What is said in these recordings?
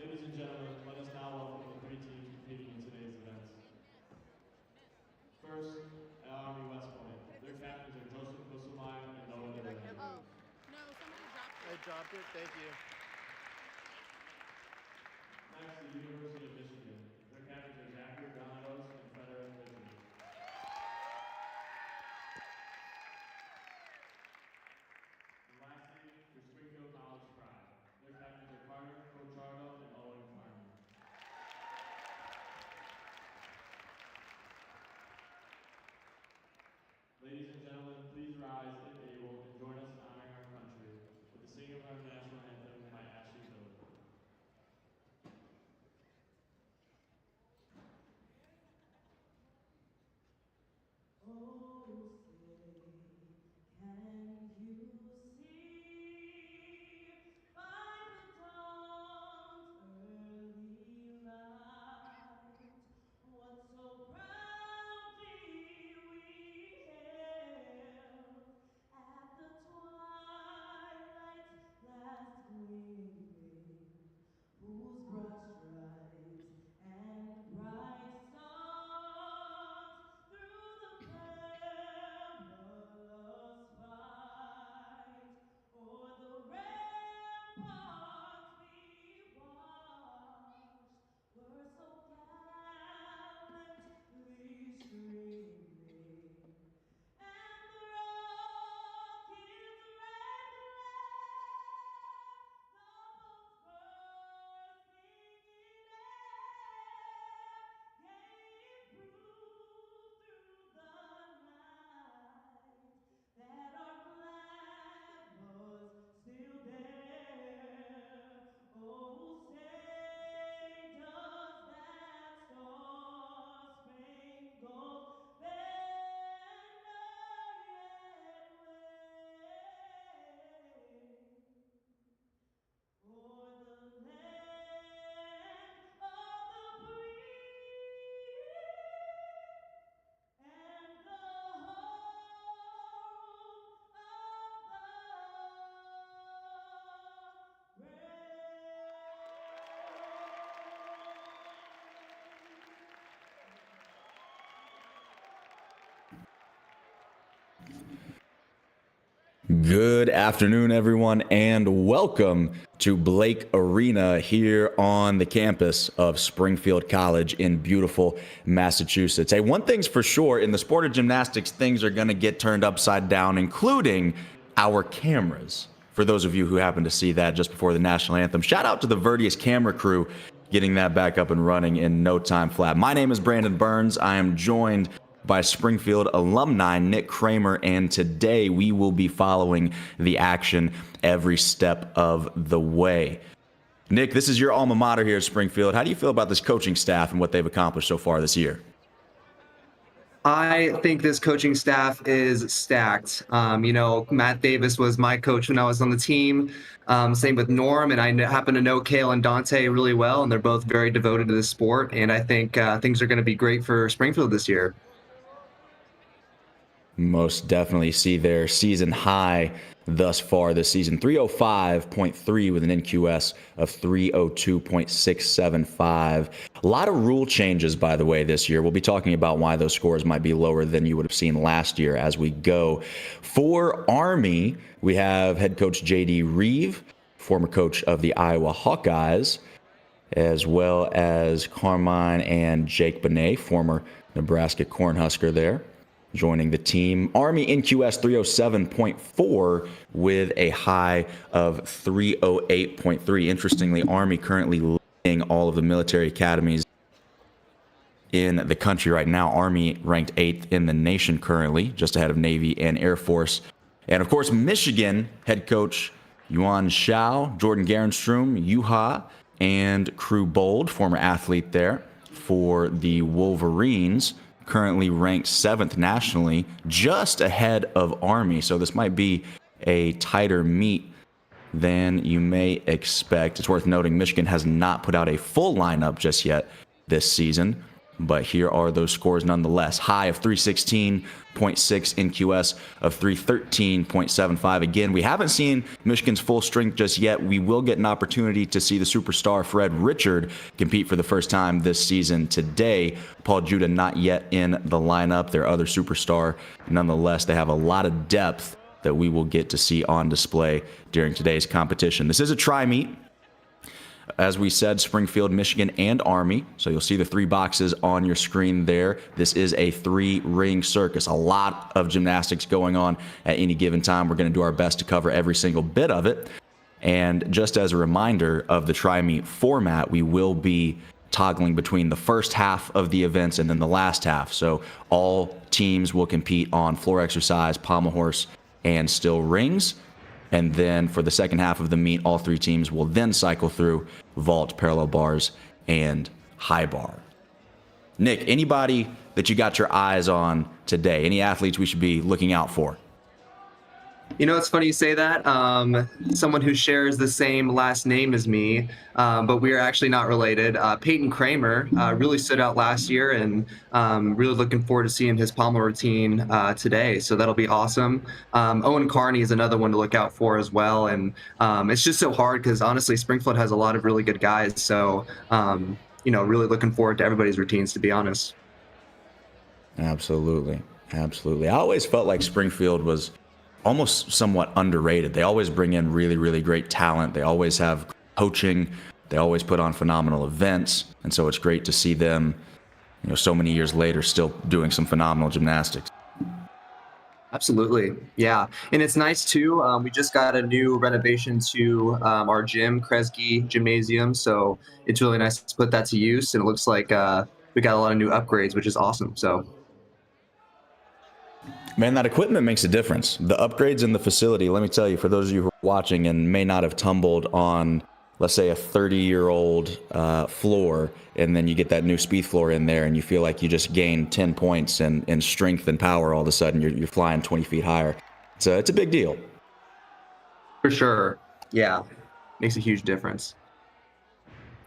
Ladies and gentlemen, let us now welcome the three teams competing in today's events. First, at Army West Point. Their captains are Joseph Busselmeyer and Noah Durant. Oh, no, somebody dropped it. I dropped it. Thank you. Next, the University of Michigan. Their captains are Zachary Granados and Frederick Virtius. And lastly, the Springfield College Pride. Their captains are Carter Cochardo and Owen Farman. Ladies and gentlemen, please rise if able and join us in honoring our country with the singing of our national anthem by Ashley Miller. Oh, say, can you see by the dawn's early light what so proudly we hailed at the twilight's last gleaming, whose broad stripes and bright stars through the perilous fight o'er the ramparts we watched were so gallantly streaming, and the rocket's red glare, the bombs bursting in air, gave proof through the night that our flag was still there. Oh, say does that star-spangled banner yet wave o'er the land of the free and the home of the Good afternoon, everyone, and welcome to Blake Arena here on the campus of Springfield College in beautiful Massachusetts. Hey, one thing's for sure, in the sport of gymnastics, things are going to get turned upside down, including our cameras. For those of you who happen to see that just before the national anthem, shout out to the Virtius camera crew getting that back up and running in no time flat. My name is Brandon Burns. I am joined by Springfield alumni Nick Cramer, and today we will be following the action every step of the way. Nick, this is your alma mater here at Springfield. How do you feel about this coaching staff and what they've accomplished so far this year? I think this coaching staff is stacked. Matt Davis was my coach when I was on the team. Same with Norm, and I happen to know Kale and Dante really well, and they're both very devoted to the sport. And I think things are going to be great for Springfield this year. Most definitely see their season high thus far this season. 305.3 with an NQS of 302.675. A lot of rule changes, by the way, this year. We'll be talking about why those scores might be lower than you would have seen last year as we go. For Army, we have head coach J.D. Reeve, former coach of the Iowa Hawkeyes, as well as Carmine and Jake Benet, former Nebraska Cornhusker there, joining the team. Army NQS 307.4 with a high of 308.3. Interestingly, Army currently leading all of the military academies in the country right now. Army ranked 8th in the nation currently, just ahead of Navy and Air Force. And of course, Michigan head coach Yuan Shao, Jordan Garenstrom, Yuha, and Crew Bold, former athlete there for the Wolverines, currently ranked 7th nationally, just ahead of Army. So this might be a tighter meet than you may expect. It's worth noting Michigan has not put out a full lineup just yet this season, but here are those scores nonetheless. High of 316.6 in QS of 313.75. Again, we haven't seen Michigan's full strength just yet. We will get an opportunity to see the superstar Fred Richard compete for the first time this season today. Paul Judah not yet in the lineup. Their other superstar. Nonetheless, they have a lot of depth that we will get to see on display during today's competition. This is a tri-meet. As we said, Springfield, Michigan, and Army. So you'll see the 3 boxes on your screen there. This is a 3-ring circus. A lot of gymnastics going on at any given time. We're going to do our best to cover every single bit of it. And just as a reminder of the tri-meet format, we will be toggling between the first half of the events and then the last half. So all teams will compete on floor exercise, pommel horse, and still rings. And then for the second half of the meet, all 3 teams will then cycle through vault, parallel bars, and high bar. Nick, anybody that you got your eyes on today? Any athletes we should be looking out for? You know, it's funny you say that. Someone who shares the same last name as me, but we are actually not related. Peyton Cramer really stood out last year, and really looking forward to seeing his pommel routine today. So that'll be awesome. Owen Carney is another one to look out for as well. And it's just so hard because honestly, Springfield has a lot of really good guys. So, really looking forward to everybody's routines, to be honest. Absolutely. Absolutely. I always felt like Springfield was almost somewhat underrated. They always bring in really, really great talent. They always have coaching. They always put on phenomenal events. And so it's great to see them, so many years later, still doing some phenomenal gymnastics. Absolutely. Yeah. And it's nice too. We just got a new renovation to our gym, Kresge Gymnasium. So it's really nice to put that to use. And it looks like we got a lot of new upgrades, which is awesome. So man, that equipment makes a difference. The upgrades in the facility, let me tell you, for those of you who are watching and may not have tumbled on, let's say, a 30-year-old floor, and then you get that new speed floor in there and you feel like you just gained 10 points in strength and power all of a sudden, you're flying 20 feet higher. So it's a big deal. For sure. Yeah. Makes a huge difference.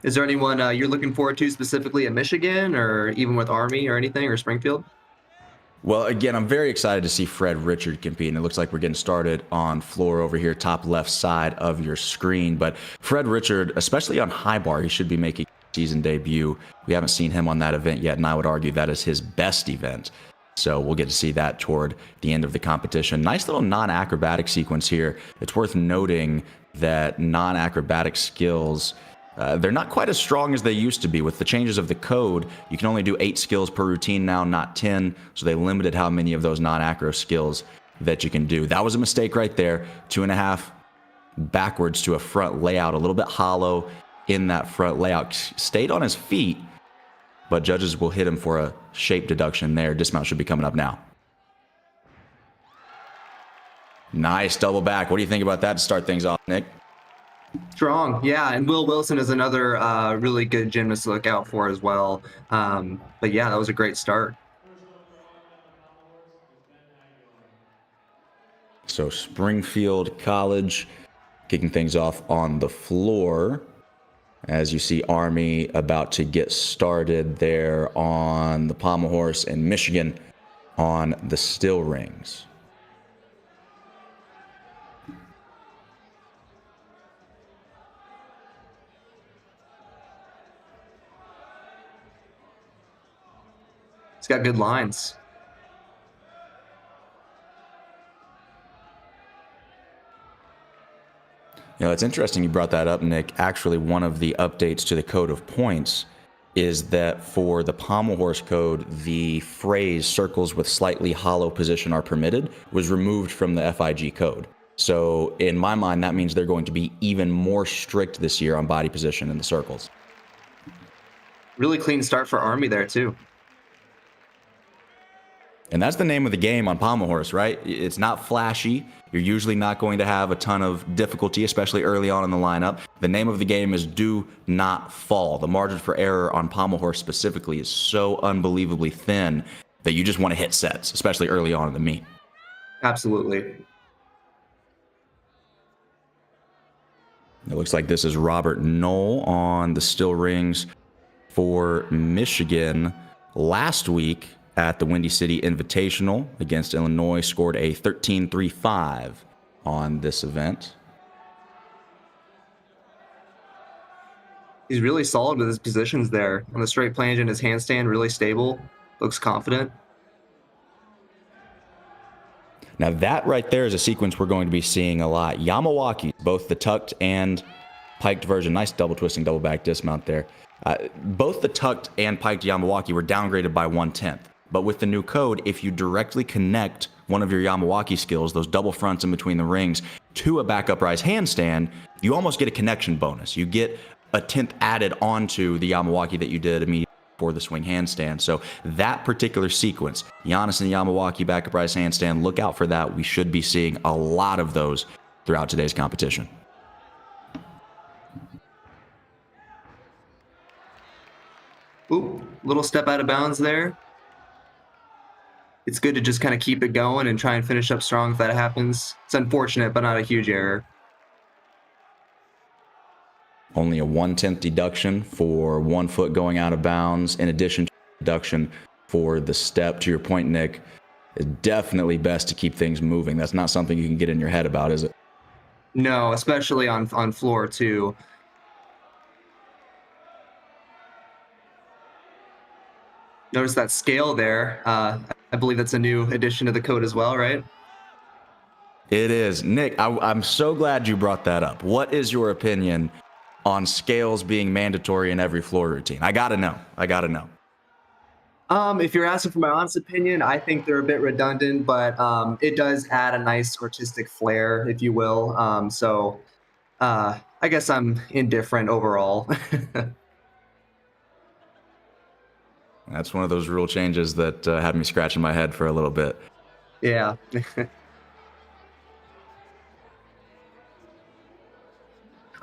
Is there anyone you're looking forward to specifically at Michigan or even with Army or anything, or Springfield? Well, again, I'm very excited to see Fred Richard compete, and it looks like we're getting started on floor over here, top left side of your screen. But Fred Richard, especially on high bar, he should be making a season debut. We haven't seen him on that event yet, and I would argue that is his best event. So we'll get to see that toward the end of the competition. Nice little non-acrobatic sequence here. It's worth noting that non-acrobatic skills, they're not quite as strong as they used to be. With the changes of the code, you can only do 8 skills per routine now, not 10. So they limited how many of those non-acro skills that you can do. That was a mistake right there. 2.5 backwards to a front layout, a little bit hollow in that front layout. Stayed on his feet, but judges will hit him for a shape deduction there. Dismount should be coming up now. Nice double back. What do you think about that to start things off, Nick? Strong, yeah, and Will Wilson is another really good gymnast to look out for as well. But yeah, that was a great start. So Springfield College kicking things off on the floor. As you see Army about to get started there on the pommel horse, and Michigan on the still rings. It's got good lines. It's interesting you brought that up, Nick. Actually, one of the updates to the code of points is that for the pommel horse code, the phrase circles with slightly hollow position are permitted was removed from the FIG code. So in my mind, that means they're going to be even more strict this year on body position in the circles. Really clean start for Army there too. And that's the name of the game on pommel horse, right? It's not flashy. You're usually not going to have a ton of difficulty, especially early on in the lineup. The name of the game is do not fall. The margin for error on pommel horse specifically is so unbelievably thin that you just want to hit sets, especially early on in the meet. Absolutely. It looks like this is Robert Knoll on the still rings for Michigan. last week at the Windy City Invitational against Illinois, scored a 13.35 on this event. He's really solid with his positions there. On the straight plunge and his handstand, really stable. Looks confident. Now that right there is a sequence we're going to be seeing a lot. Yamawaki, both the tucked and piked version. Nice double twisting, double back dismount there. Both the tucked and piked Yamawaki were downgraded by 1/10. But with the new code, if you directly connect one of your Yamawaki skills, those double fronts in between the rings, to a back uprise handstand, you almost get a connection bonus. You get a 10th added onto the Yamawaki that you did immediately for the swing handstand. So that particular sequence, Giannis and Yamawaki back uprise handstand, look out for that. We should be seeing a lot of those throughout today's competition. Ooh, little step out of bounds there. It's good to just kind of keep it going and try and finish up strong if that happens. It's unfortunate, but not a huge error. Only a 1/10 deduction for 1 foot going out of bounds, in addition to deduction for the step. To your point, Nick, it's definitely best to keep things moving. That's not something you can get in your head about, is it? No, especially on floor too. Notice that scale there. I believe that's a new addition to the code as well, right? It is. Nick, I'm so glad you brought that up. What is your opinion on scales being mandatory in every floor routine? I gotta know. If you're asking for my honest opinion, I think they're a bit redundant, but it does add a nice artistic flair, if you will. I guess I'm indifferent overall. That's one of those rule changes that had me scratching my head for a little bit. Yeah.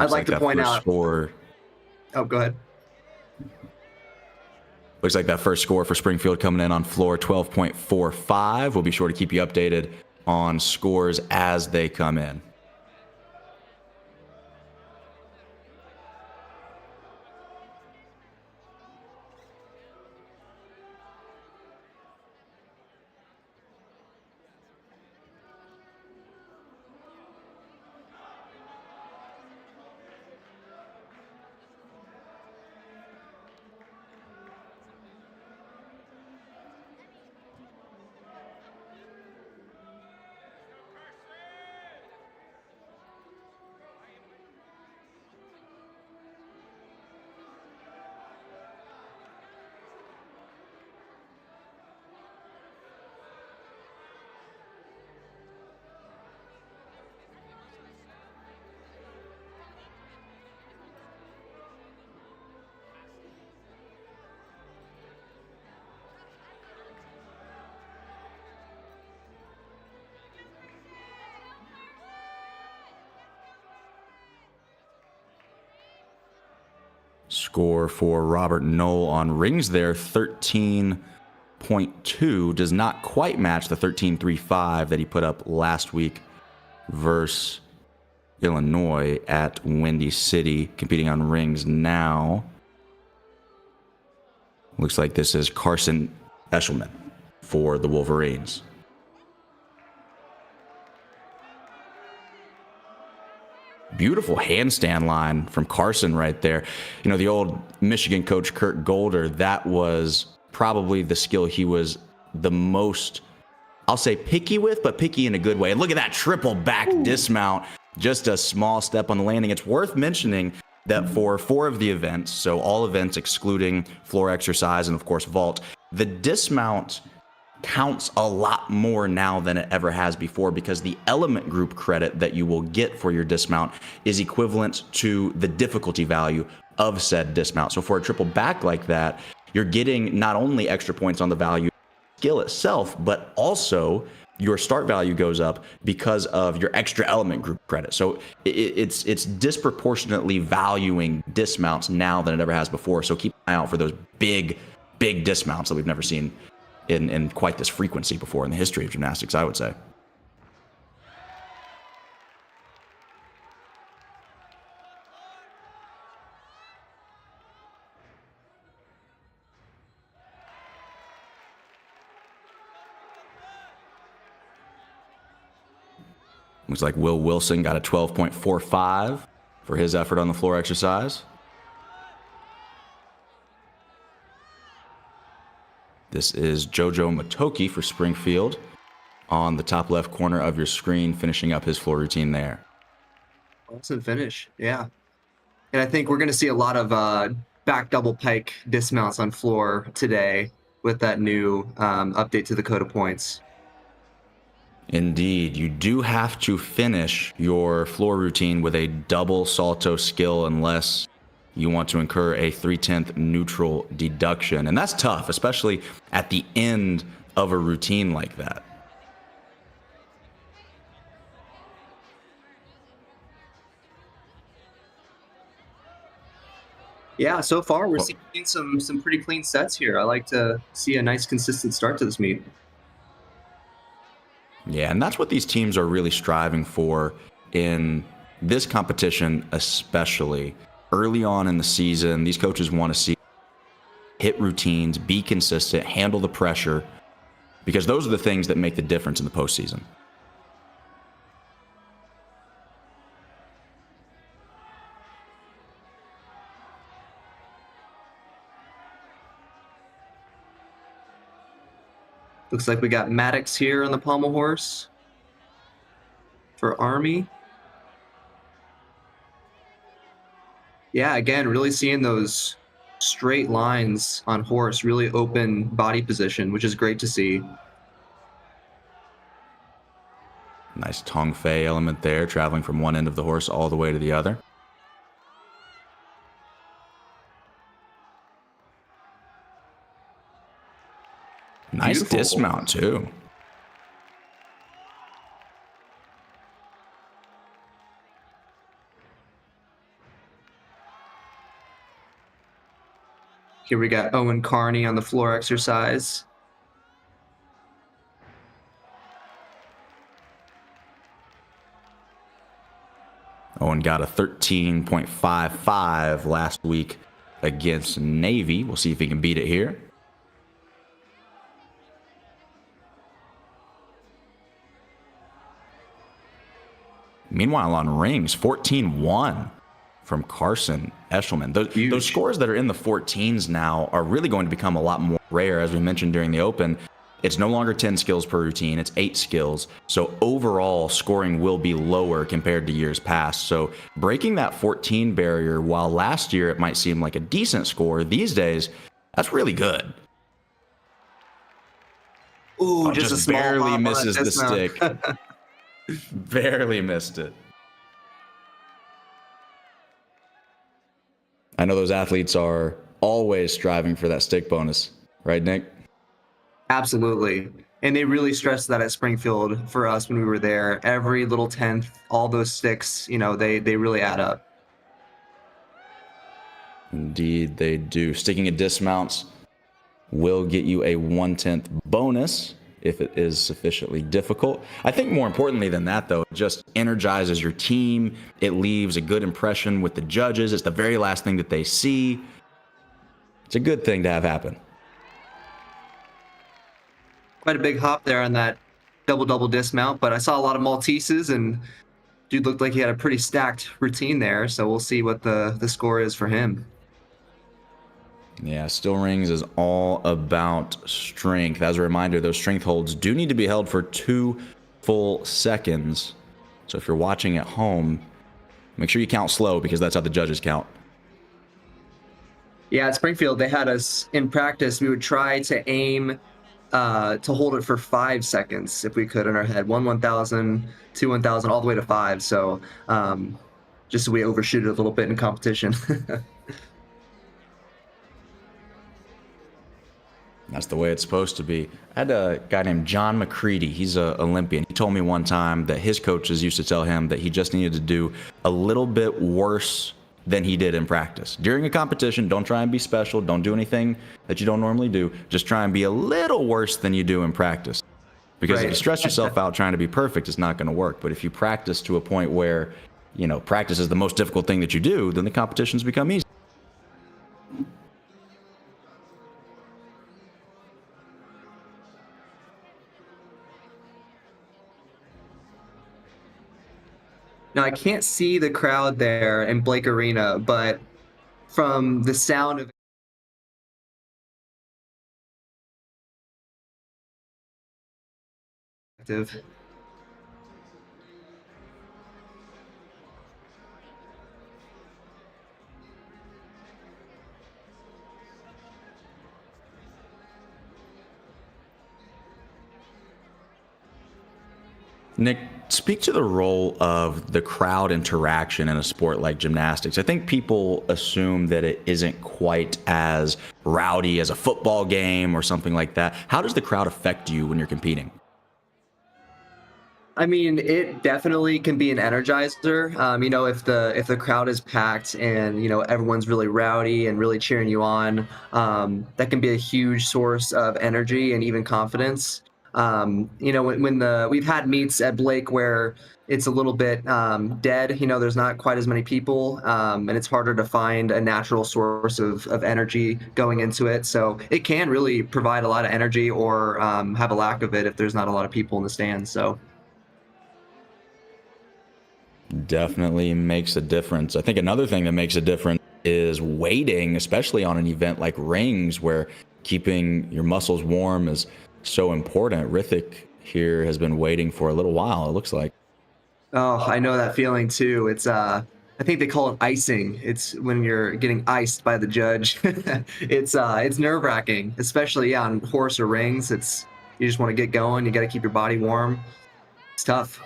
I'd like to point out. Score. Oh, go ahead. Looks like that first score for Springfield coming in on floor 12.45. We'll be sure to keep you updated on scores as they come in. Score for Robert Knoll on rings there, 13.2. Does not quite match the 13.35 that he put up last week versus Illinois at Windy City. Competing on rings now. Looks like this is Carson Eshelman for the Wolverines. Beautiful handstand line from Carson right there. You know, the old Michigan coach Kurt Golder, that was probably the skill he was the most, I'll say picky with, but picky in a good way. And look at that triple back dismount. Just a small step on the landing. It's worth mentioning that for 4 of the events, so all events excluding floor exercise and of course vault, the dismount counts a lot more now than it ever has before, because the element group credit that you will get for your dismount is equivalent to the difficulty value of said dismount. So for a triple back like that, you're getting not only extra points on the value skill itself, but also your start value goes up because of your extra element group credit. So it's disproportionately valuing dismounts now than it ever has before. So keep an eye out for those big dismounts that we've never seen in quite this frequency before in the history of gymnastics, I would say. Looks like Will Wilson got a 12.45 for his effort on the floor exercise. This is Jojo Matoki for Springfield on the top left corner of your screen, finishing up his floor routine there. Awesome finish. Yeah. And I think we're going to see a lot of back double pike dismounts on floor today with that new update to the code of points. Indeed, you do have to finish your floor routine with a double salto skill unless you want to incur a 3/10 neutral deduction. And that's tough, especially at the end of a routine like that. Yeah, so far we're seeing some pretty clean sets here. I like to see a nice consistent start to this meet. Yeah, and that's what these teams are really striving for in this competition, especially early on in the season. These coaches want to see hit routines, be consistent, handle the pressure, because those are the things that make the difference in the postseason. Looks like we got Maddox here on the pommel horse for Army. Yeah, again, really seeing those straight lines on horse, really open body position, which is great to see. Nice Tong Fei element there, traveling from one end of the horse all the way to the other. Nice Beautiful. dismount, too. Here we got Owen Carney on the floor exercise. Owen got a 13.55 last week against Navy. We'll see if he can beat it here. Meanwhile, on rings, 14-1 from Carson Eshelman. Those scores that are in the 14s now are really going to become a lot more rare. As we mentioned during the Open, it's no longer 10 skills per routine, it's 8 skills. So overall, scoring will be lower compared to years past. So breaking that 14 barrier, while last year it might seem like a decent score, these days, that's really good. Ooh, just a small barely hop on misses that the dismount. stick. Barely missed it. I know those athletes are always striving for that stick bonus, right, Nick? Absolutely. And they really stressed that at Springfield for us when we were there. Every little tenth, all those sticks, you know, they really add up. Indeed, they do. Sticking at dismounts will get you a 1/10 bonus if it is sufficiently difficult. I think more importantly than that, though, it just energizes your team. It leaves a good impression with the judges. It's the very last thing that they see. It's a good thing to have happen. Quite a big hop there on that double dismount, but I saw a lot of Malteses, and dude looked like he had a pretty stacked routine there, so we'll see what the score is for him. Yeah, still rings is all about strength. As a reminder, those strength holds do need to be held for 2 full seconds. So if you're watching at home, make sure you count slow because that's how the judges count. Yeah, at Springfield, they had us in practice. We would try to aim to hold it for 5 seconds if we could in our head. 1,000, 2 1,000, all the way to 5. So just so we overshoot it a little bit in competition. That's the way it's supposed to be. I had a guy named John McCready. He's an Olympian. He told me one time that his coaches used to tell him that he just needed to do a little bit worse than he did in practice. During a competition, don't try and be special. Don't do anything that you don't normally do. Just try and be a little worse than you do in practice. Because if you stress yourself out trying to be perfect, it's not going to work. But if you practice to a point where, you know, practice is the most difficult thing that you do, then the competitions become easy. Now I can't see the crowd there in Blake Arena, but from the sound of active. Nick, speak to the role of the crowd interaction in a sport like gymnastics. I think people assume that it isn't quite as rowdy as a football game or something like that. How does the crowd affect you when you're competing? I mean, it definitely can be an energizer. If the crowd is packed and everyone's really rowdy and really cheering you on, that can be a huge source of energy and even confidence. When we've had meets at Blake where it's a little bit dead, there's not quite as many people, and it's harder to find a natural source of energy going into it. So it can really provide a lot of energy or have a lack of it if there's not a lot of people in the stands. So. Definitely makes a difference. I think another thing that makes a difference is waiting, especially on an event like rings, where keeping your muscles warm is so important. Rithik here has been waiting for a little while, it looks like. Oh, I know that feeling too. It's I think they call it icing. It's when you're getting iced by the judge. It's nerve-wracking, especially on horse or rings. You just want to get going. You got to keep your body warm. It's tough.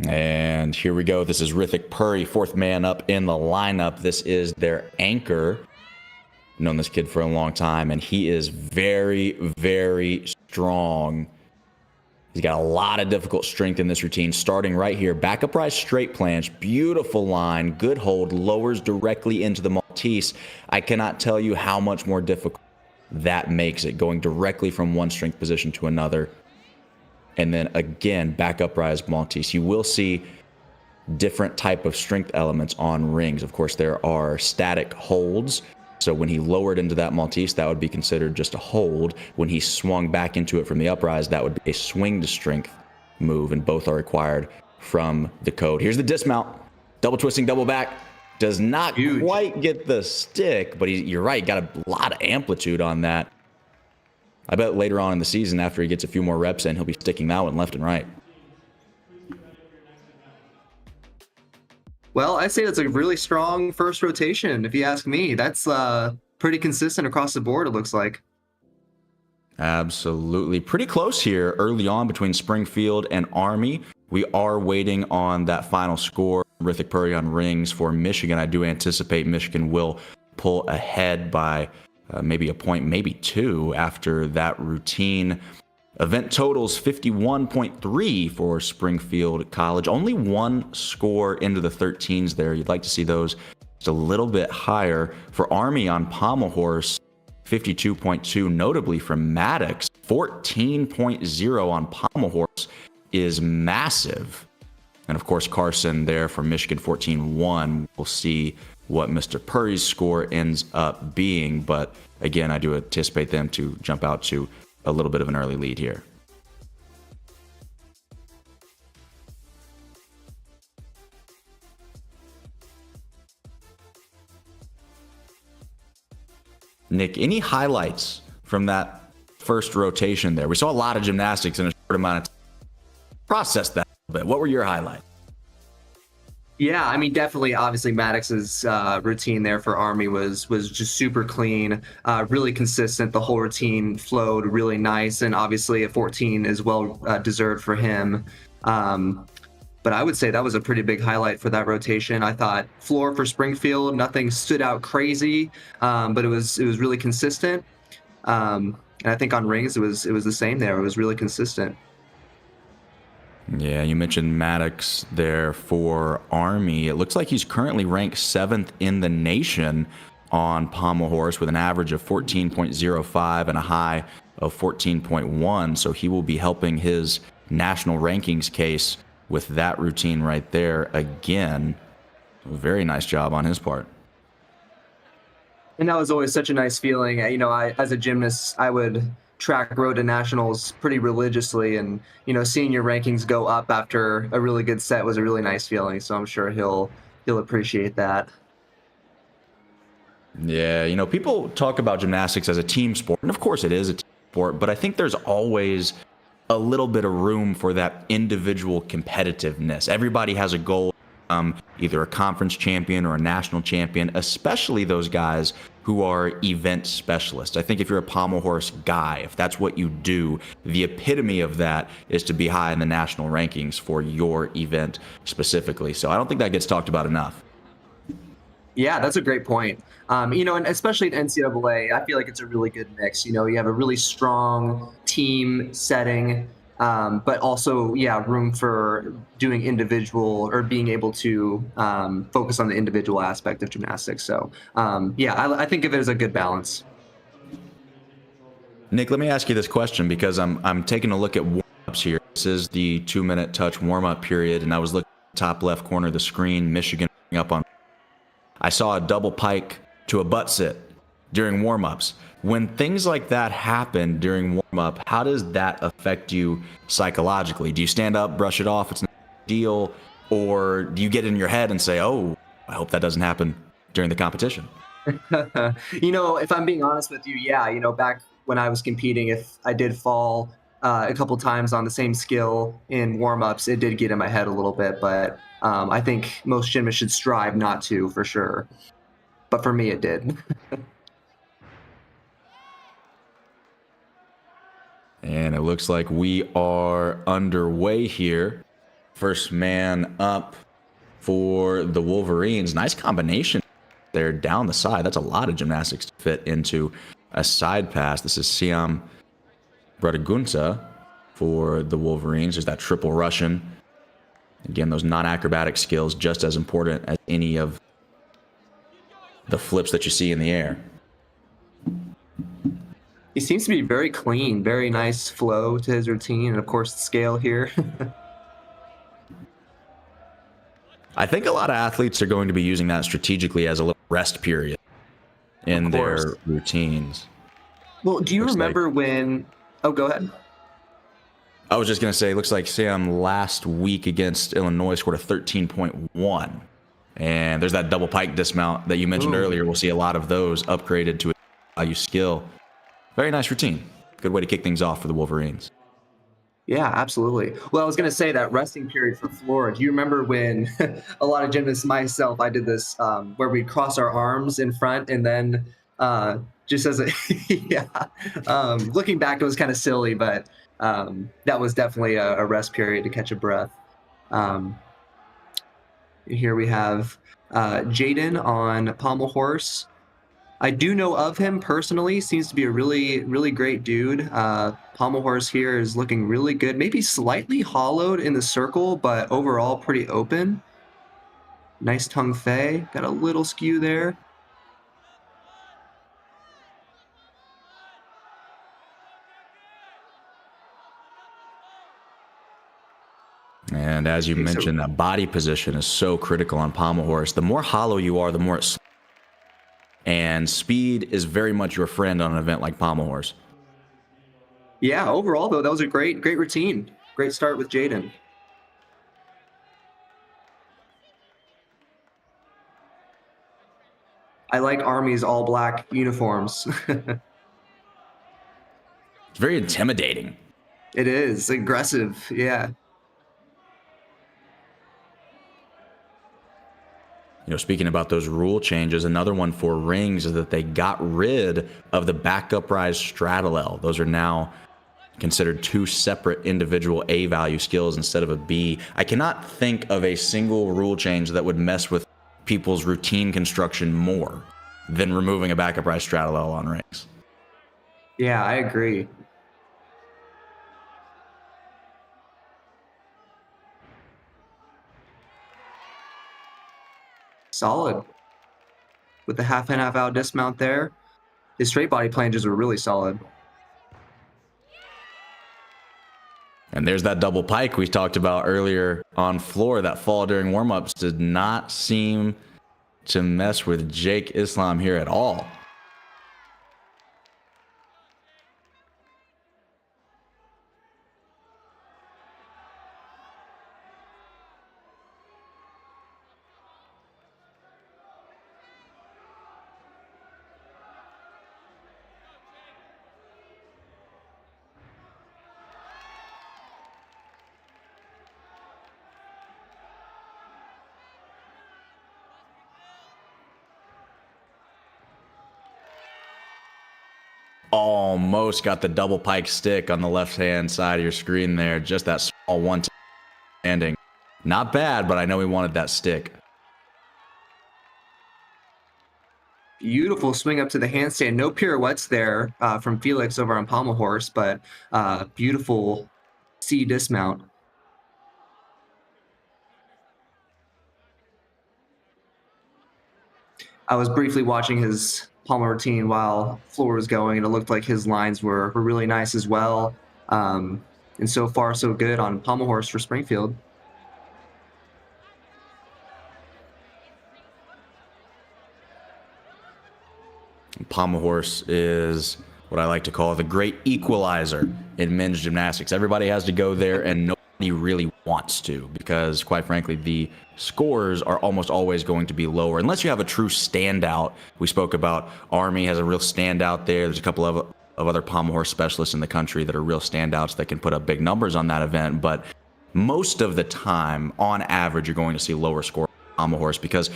And here we go. This is Rithik Puri, fourth man up in the lineup. This is their anchor. Known this kid for a long time, and he is very, very strong. He's got a lot of difficult strength in this routine. Starting right here, back upright straight planche, beautiful line, good hold, lowers directly into the Maltese. I cannot tell you how much more difficult that makes it, going directly from one strength position to another. And then again, back upright Maltese. You will see different type of strength elements on rings. Of course, there are static holds. So when he lowered into that Maltese, that would be considered just a hold. When he swung back into it from the uprise, that would be a swing to strength move, and both are required from the code. Here's the dismount. Double twisting, double back. Does not quite get the stick, but you're right, got a lot of amplitude on that. I bet later on in the season, after he gets a few more reps in, he'll be sticking that one left and right. Well, I'd say that's a really strong first rotation, if you ask me. That's pretty consistent across the board, it looks like. Absolutely. Pretty close here early on between Springfield and Army. We are waiting on that final score. Rithik Puri on rings for Michigan. I do anticipate Michigan will pull ahead by maybe a point, maybe two after that routine. Event totals 51.3 for Springfield College. Only one score into the 13s there. You'd like to see those just a little bit higher. For Army on pommel horse, 52.2, notably from Maddox. 14.0 on pommel horse is massive. And of course, Carson there for Michigan, 14.1. We'll see what Mr. Puri's score ends up being. But again, I do anticipate them to jump out to a little bit of an early lead here. Nick, any highlights from that first rotation there? We saw a lot of gymnastics in a short amount of time. Process that a little bit. What were your highlights? Yeah, I mean, definitely, obviously, Maddox's routine there for Army was just super clean, really consistent. The whole routine flowed really nice, and obviously a 14 is well deserved for him. But I would say that was a pretty big highlight for that rotation. I thought floor for Springfield, nothing stood out crazy, but it was really consistent. And I think on rings, it was the same there. It was really consistent. Yeah, you mentioned Maddox there for Army. It looks like he's currently ranked 7th in the nation on pommel horse with an average of 14.05 and a high of 14.1. So he will be helping his national rankings case with that routine right there again. Very nice job on his part. And that was always such a nice feeling. As a gymnast, I would track road to nationals pretty religiously, and seeing your rankings go up after a really good set was a really nice feeling. So I'm sure he'll appreciate that. Yeah, people talk about gymnastics as a team sport, and of course it is a team sport, but I think there's always a little bit of room for that individual competitiveness. Everybody has a goal, either a conference champion or a national champion, especially those guys who are event specialists. I think if you're a pommel horse guy, if that's what you do, the epitome of that is to be high in the national rankings for your event specifically. So I don't think that gets talked about enough. Yeah, that's a great point. And especially at NCAA, I feel like it's a really good mix. You have a really strong team setting, but also, room for doing individual or being able to focus on the individual aspect of gymnastics. So, I think of it as a good balance. Nick, let me ask you this question because I'm taking a look at warm-ups here. This is the 2-minute touch warm-up period, and I was looking at the top left corner of the screen, Michigan up on. I saw a double pike to a butt sit during warm-ups. When things like that happen during warm-up, how does that affect you psychologically? Do you stand up, brush it off, it's not a big deal, or do you get in your head and say, oh, I hope that doesn't happen during the competition? If I'm being honest with you, back when I was competing, if I did fall a couple times on the same skill in warm-ups, it did get in my head a little bit, but I think most gymnasts should strive not to, for sure. But for me, it did. And it looks like we are underway here. First man up for the Wolverines. Nice combination there down the side. That's a lot of gymnastics to fit into a side pass. This is Siam Bradagunta for the Wolverines. There's that triple Russian. Again, those non-acrobatic skills just as important as any of the flips that you see in the air. He seems to be very clean, very nice flow to his routine, and of course the scale here. I think a lot of athletes are going to be using that strategically as a little rest period in their routines. Well, do you remember when... Oh, go ahead. I was just going to say, it looks like Sam last week against Illinois scored a 13.1. And there's that double pike dismount that you mentioned earlier. We'll see a lot of those upgraded to a value skill. Very nice routine. Good way to kick things off for the Wolverines. Yeah, absolutely. Well, I was going to say that resting period for floor. Do you remember when a lot of gymnasts, myself, I did this where we'd cross our arms in front and then just as a, looking back, it was kind of silly, but that was definitely a rest period to catch a breath. Here we have Jaden on pommel horse. I do know of him personally. Seems to be a really, really great dude. Pommel horse here is looking really good. Maybe slightly hollowed in the circle, but overall pretty open. Nice tongue fei. Got a little skew there. And as you mentioned, that body position is so critical on pommel horse. The more hollow you are, the more it's... And speed is very much your friend on an event like pommel horse. Yeah, overall, though, that was a great routine. Great start with Jaden. I like Army's all-black uniforms. It's very intimidating. It is. Aggressive, yeah. Speaking about those rule changes, another one for rings is that they got rid of the back uprise straddle. Those are now considered two separate individual A value skills instead of a B. I cannot think of a single rule change that would mess with people's routine construction more than removing a back uprise straddle on rings. Yeah, I agree. Solid. With the half in, half out dismount there. His straight body planges were really solid. And there's that double pike we talked about earlier on floor. That fall during warm-ups did not seem to mess with Jake Islam here at all. Almost got the double pike stick on the left-hand side of your screen there. Just that small one landing. Not bad, but I know he wanted that stick. Beautiful swing up to the handstand. No pirouettes there from Felix over on pommel horse, but beautiful C dismount. I was briefly watching his pommel routine while floor was going, and it looked like his lines were really nice as well. And so far, so good on pommel horse for Springfield. Pommel horse is what I like to call the great equalizer in men's gymnastics. Everybody has to go there, and nobody really wants to, because quite frankly, the scores are almost always going to be lower unless you have a true standout. We spoke about Army has a real standout there. There's a couple of other pommel horse specialists in the country that are real standouts that can put up big numbers on that event, but most of the time, on average, you're going to see lower score pommel horse because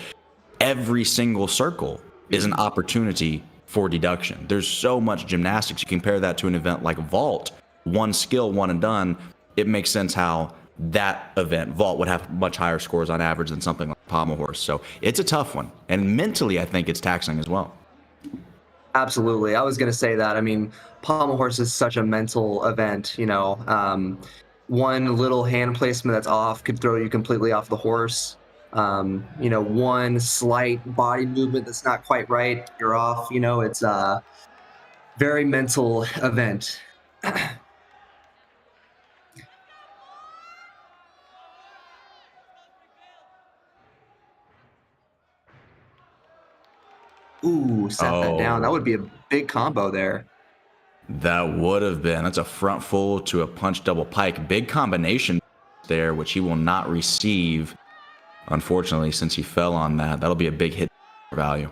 every single circle is an opportunity for deduction. There's so much gymnastics. You compare that to an event like vault, one skill, one and done. It makes sense how that event, vault, would have much higher scores on average than something like pommel horse. So it's a tough one. And mentally, I think it's taxing as well. Absolutely. I was going to say that. I mean, pommel horse is such a mental event, you know. One little hand placement that's off could throw you completely off the horse. You know, one slight body movement that's not quite right, you're off. You know, it's a very mental event. Ooh, set that down. That would be a big combo there. That would have been. That's a front full to a punch double pike. Big combination there, which he will not receive, unfortunately, since he fell on that. That'll be a big hit value.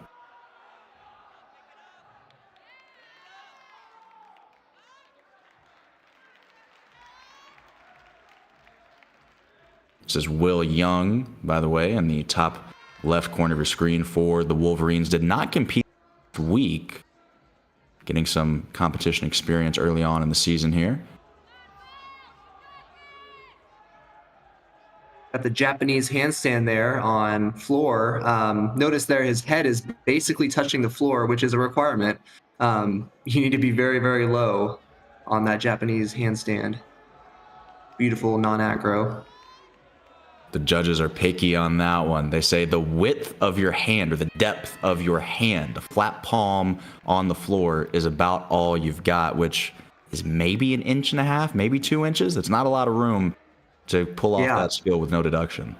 This is Will Young, by the way, in the top left corner of your screen for the Wolverines. Did not compete last week, getting some competition experience early on in the season here. Got the Japanese handstand there on floor. Notice there his head is basically touching the floor, which is a requirement. You need to be very, very low on that Japanese handstand. Beautiful non-aggro. The judges are picky on that one. They say the width of your hand, or the depth of your hand, the flat palm on the floor, is about all you've got, which is maybe 1.5 inches, maybe 2 inches. That's not a lot of room to pull off that skill with no deduction.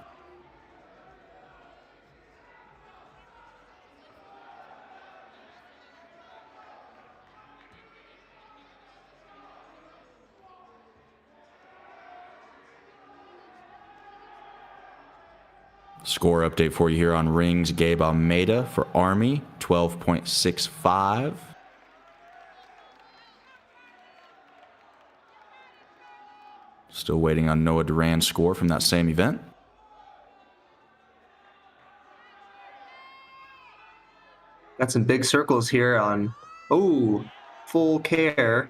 Score update for you here on rings. Gabe Almeida for Army, 12.65. Still waiting on Noah Duran's score from that same event. Got some big circles here on, full care.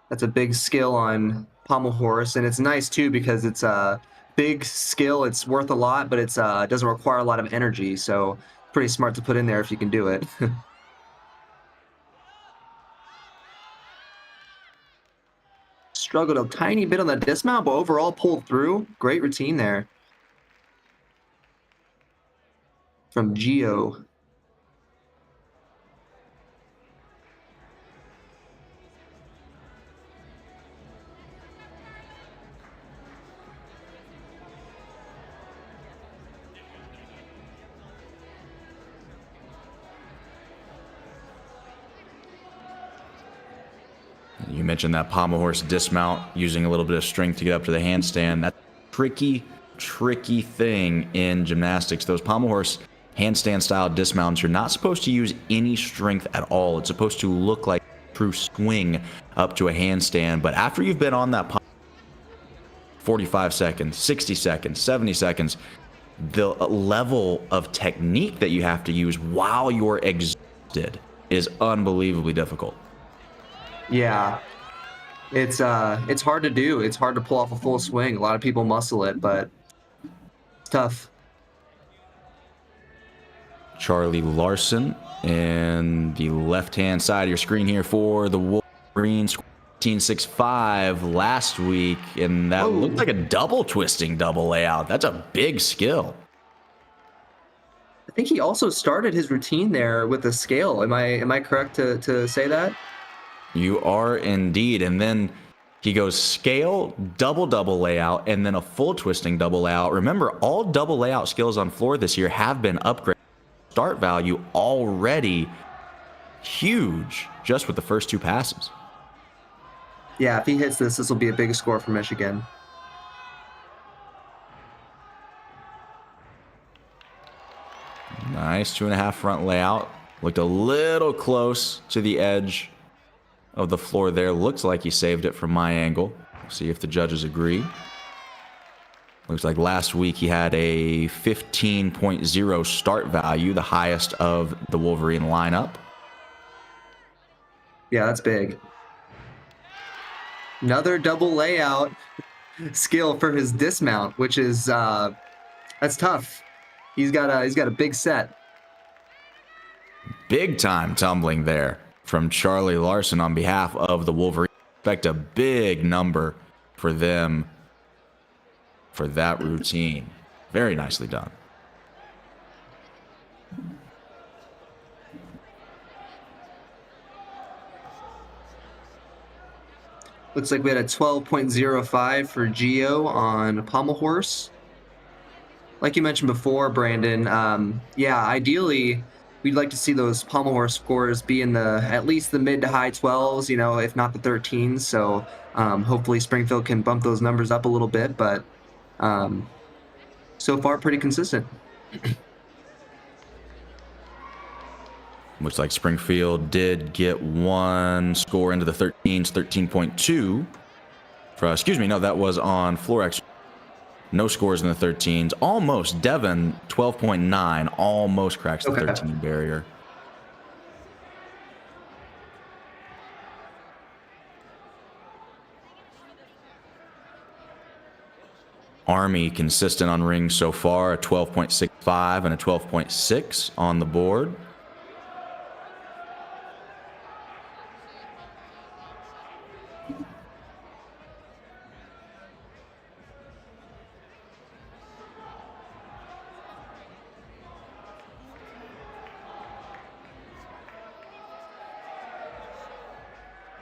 That's a big skill on pommel horse, and it's nice too because it's a big skill. It's worth a lot, but it's doesn't require a lot of energy, so pretty smart to put in there if you can do it. Struggled a tiny bit on the dismount, but overall pulled through. Great routine there from Gio. You mentioned that pommel horse dismount, using a little bit of strength to get up to the handstand. That's a tricky thing in gymnastics. Those pommel horse handstand style dismounts, you're not supposed to use any strength at all. It's supposed to look like a true swing up to a handstand. But after you've been on that 45 seconds, 60 seconds, 70 seconds, the level of technique that you have to use while you're exhausted is unbelievably difficult. Yeah. It's hard to do. It's hard to pull off a full swing. A lot of people muscle it, but it's tough. Charlie Larson in the left-hand side of your screen here for the Wolverines. 15.65 last week, and that looked like a double twisting double layout. That's a big skill. I think he also started his routine there with a scale. Am I correct to say that? You are indeed. And then he goes scale, double layout, and then a full twisting double layout. Remember, all double layout skills on floor this year have been upgraded. Start value already huge just with the first 2 passes. Yeah, if he hits this will be a big score for Michigan. Nice 2.5 front layout. Looked a little close to the edge of the floor there. Looks like he saved it from my angle. We'll see if the judges agree. Looks like last week he had a 15.0 start value, the highest of the Wolverine lineup. Yeah, that's big. Another double layout skill for his dismount, which is that's tough. He's got a big set. Big time tumbling there from Charlie Larson on behalf of the Wolverines. Expect a big number for them for that routine. Very nicely done. Looks like we had a 12.05 for Geo on Pommel Horse. Like you mentioned before, Brandon, yeah, ideally we'd like to see those Pommel Horse scores be in at least the mid to high 12s, you know, if not the 13s. So hopefully Springfield can bump those numbers up a little bit, but so far pretty consistent. Looks like Springfield did get one score into the 13s, 13.2. Excuse me, no, that was on floor exercise. No scores in the 13s. Almost. Devin, 12.9. Almost cracks the 13 barrier. Army consistent on rings so far, a 12.65 and a 12.6 on the board.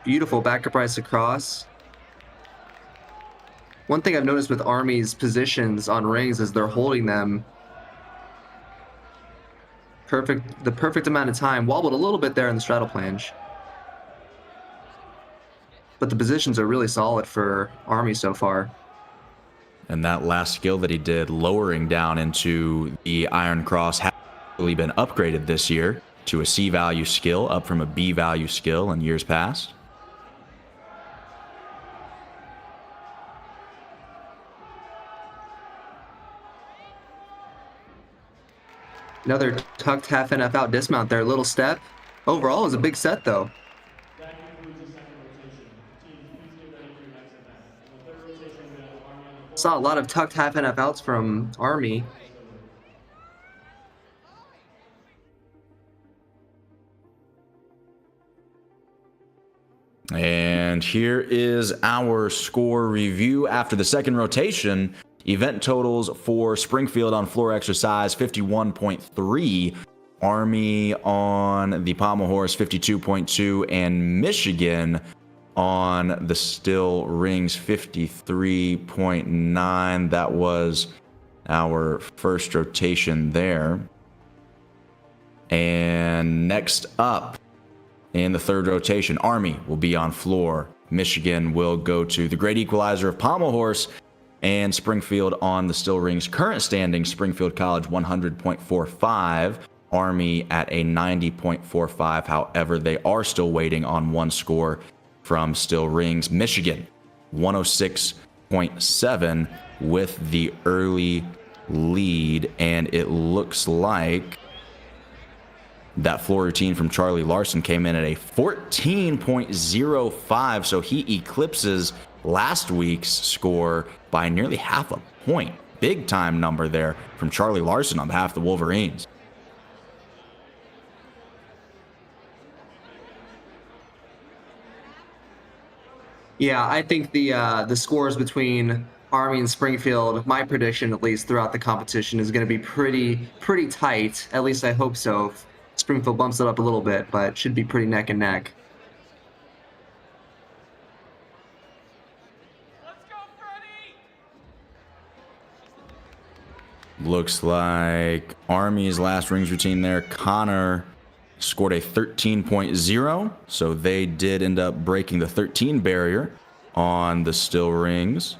Beautiful back uprights across. One thing I've noticed with Army's positions on rings is they're holding them the perfect amount of time. Wobbled a little bit there in the straddle planche. But the positions are really solid for Army so far. And that last skill that he did, lowering down into the Iron Cross, has really been upgraded this year to a C value skill, up from a B value skill in years past. Another tucked half NF out dismount there, little step. Overall, is a big set though. That concludes the second rotation. Teams, please get ready for your next event. In the third rotation, we have Army on the floor. Saw a lot of tucked half NF outs from Army. And here is our score review after the second rotation. Event totals for Springfield on floor exercise, 51.3. Army on the Pommel Horse, 52.2. And Michigan on the still rings, 53.9. That was our first rotation there. And next up in the third rotation, Army will be on floor. Michigan will go to the great equalizer of Pommel Horse, and Springfield on the still rings. Current standing, Springfield College 100.45, Army at a 90.45. However, they are still waiting on one score from still rings. Michigan 106.7 with the early lead, and it looks like That floor routine from Charlie Larson came in at a 14.05, so he eclipses last week's score by nearly half a point. Big time number there from Charlie Larson on behalf of the Wolverines. Yeah, I think the scores between Army and Springfield, my prediction at least throughout the competition, is going to be pretty tight. At least I hope so. Springfield bumps it up a little bit, but should be pretty neck and neck. Looks like Army's last rings routine there, Connor scored a 13.0, so they did end up breaking the 13 barrier on the still rings.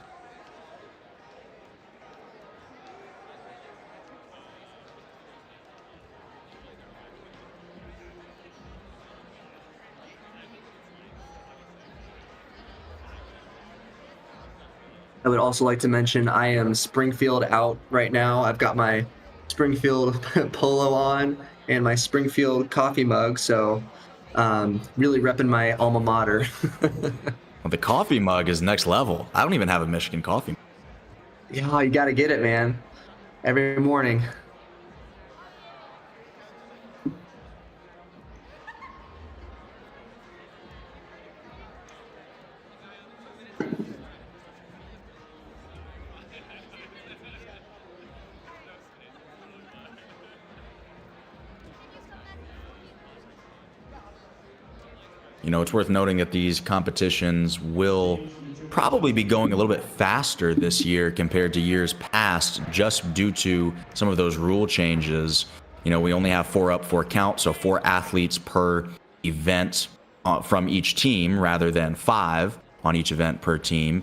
I would also like to mention I am Springfield out right now. I've got my Springfield polo on and my Springfield coffee mug, so really repping my alma mater. Well, the coffee mug is next level. I don't even have a Michigan coffee. Yeah, you got to get it, man. Every morning. You know, it's worth noting that these competitions will probably be going a little bit faster this year compared to years past, just due to some of those rule changes. You know, we only have 4 up, 4 count, so 4 athletes per event from each team rather than 5 on each event per team.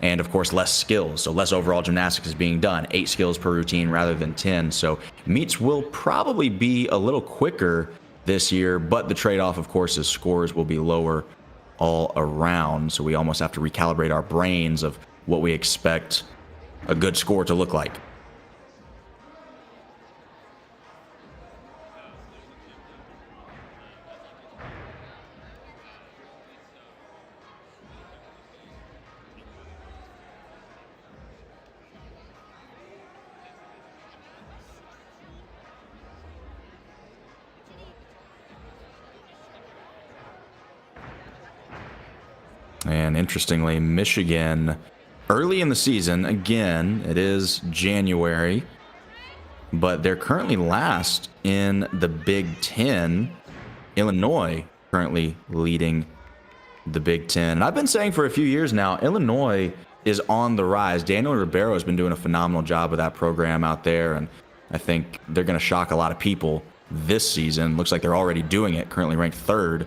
And of course, less skills, so less overall gymnastics is being done, 8 skills per routine rather than 10. So meets will probably be a little quicker this year, but the trade-off, of course, is scores will be lower all around. So we almost have to recalibrate our brains of what we expect a good score to look like. And interestingly, Michigan, early in the season, again, it is January, but they're currently last in the Big Ten. Illinois currently leading the Big Ten. And I've been saying for a few years now, Illinois is on the rise. Daniel Ribeiro has been doing a phenomenal job with that program out there, and I think they're going to shock a lot of people this season. Looks like they're already doing it, currently ranked 3rd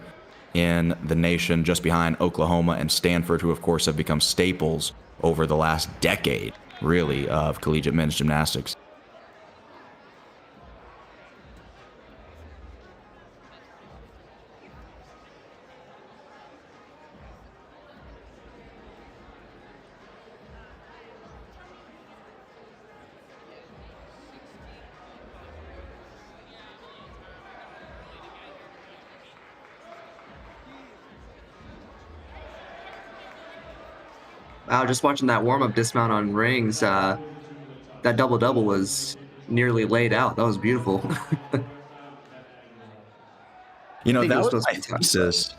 in the nation, just behind Oklahoma and Stanford, who of course have become staples over the last decade, really, of collegiate men's gymnastics. Wow, just watching that warm-up dismount on rings, that double-double was nearly laid out. That was beautiful. You know, think it that was was supposed my to be tough, thesis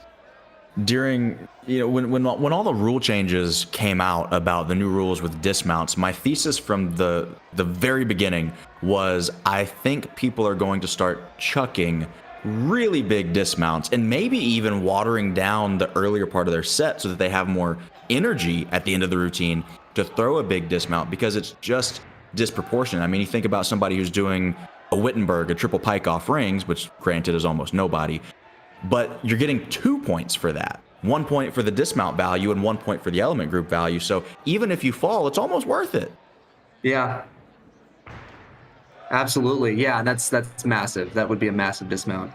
during, you know, when all the rule changes came out about the new rules with dismounts. My thesis from the very beginning was I think people are going to start chucking really big dismounts and maybe even watering down the earlier part of their set so that they have more energy at the end of the routine to throw a big dismount, because it's just disproportionate. I mean, you think about somebody who's doing a Wittenberg, a triple pike off rings, which granted is almost nobody, but you're getting 2 points for that. 1 point for the dismount value and 1 point for the element group value. So even if you fall, it's almost worth it. Yeah. Absolutely. Yeah, that's massive. That would be a massive dismount.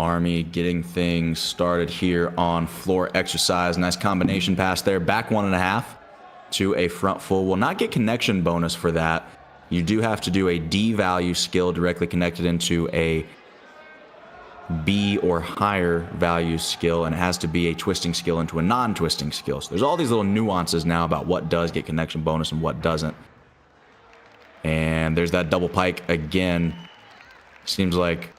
Army getting things started here on floor exercise. Nice combination pass there. Back 1.5 to a front full. Will not get connection bonus for that. You do have to do a D value skill directly connected into a B or higher value skill, and it has to be a twisting skill into a non-twisting skill. So there's all these little nuances now about what does get connection bonus and what doesn't. And there's that double pike again. Seems like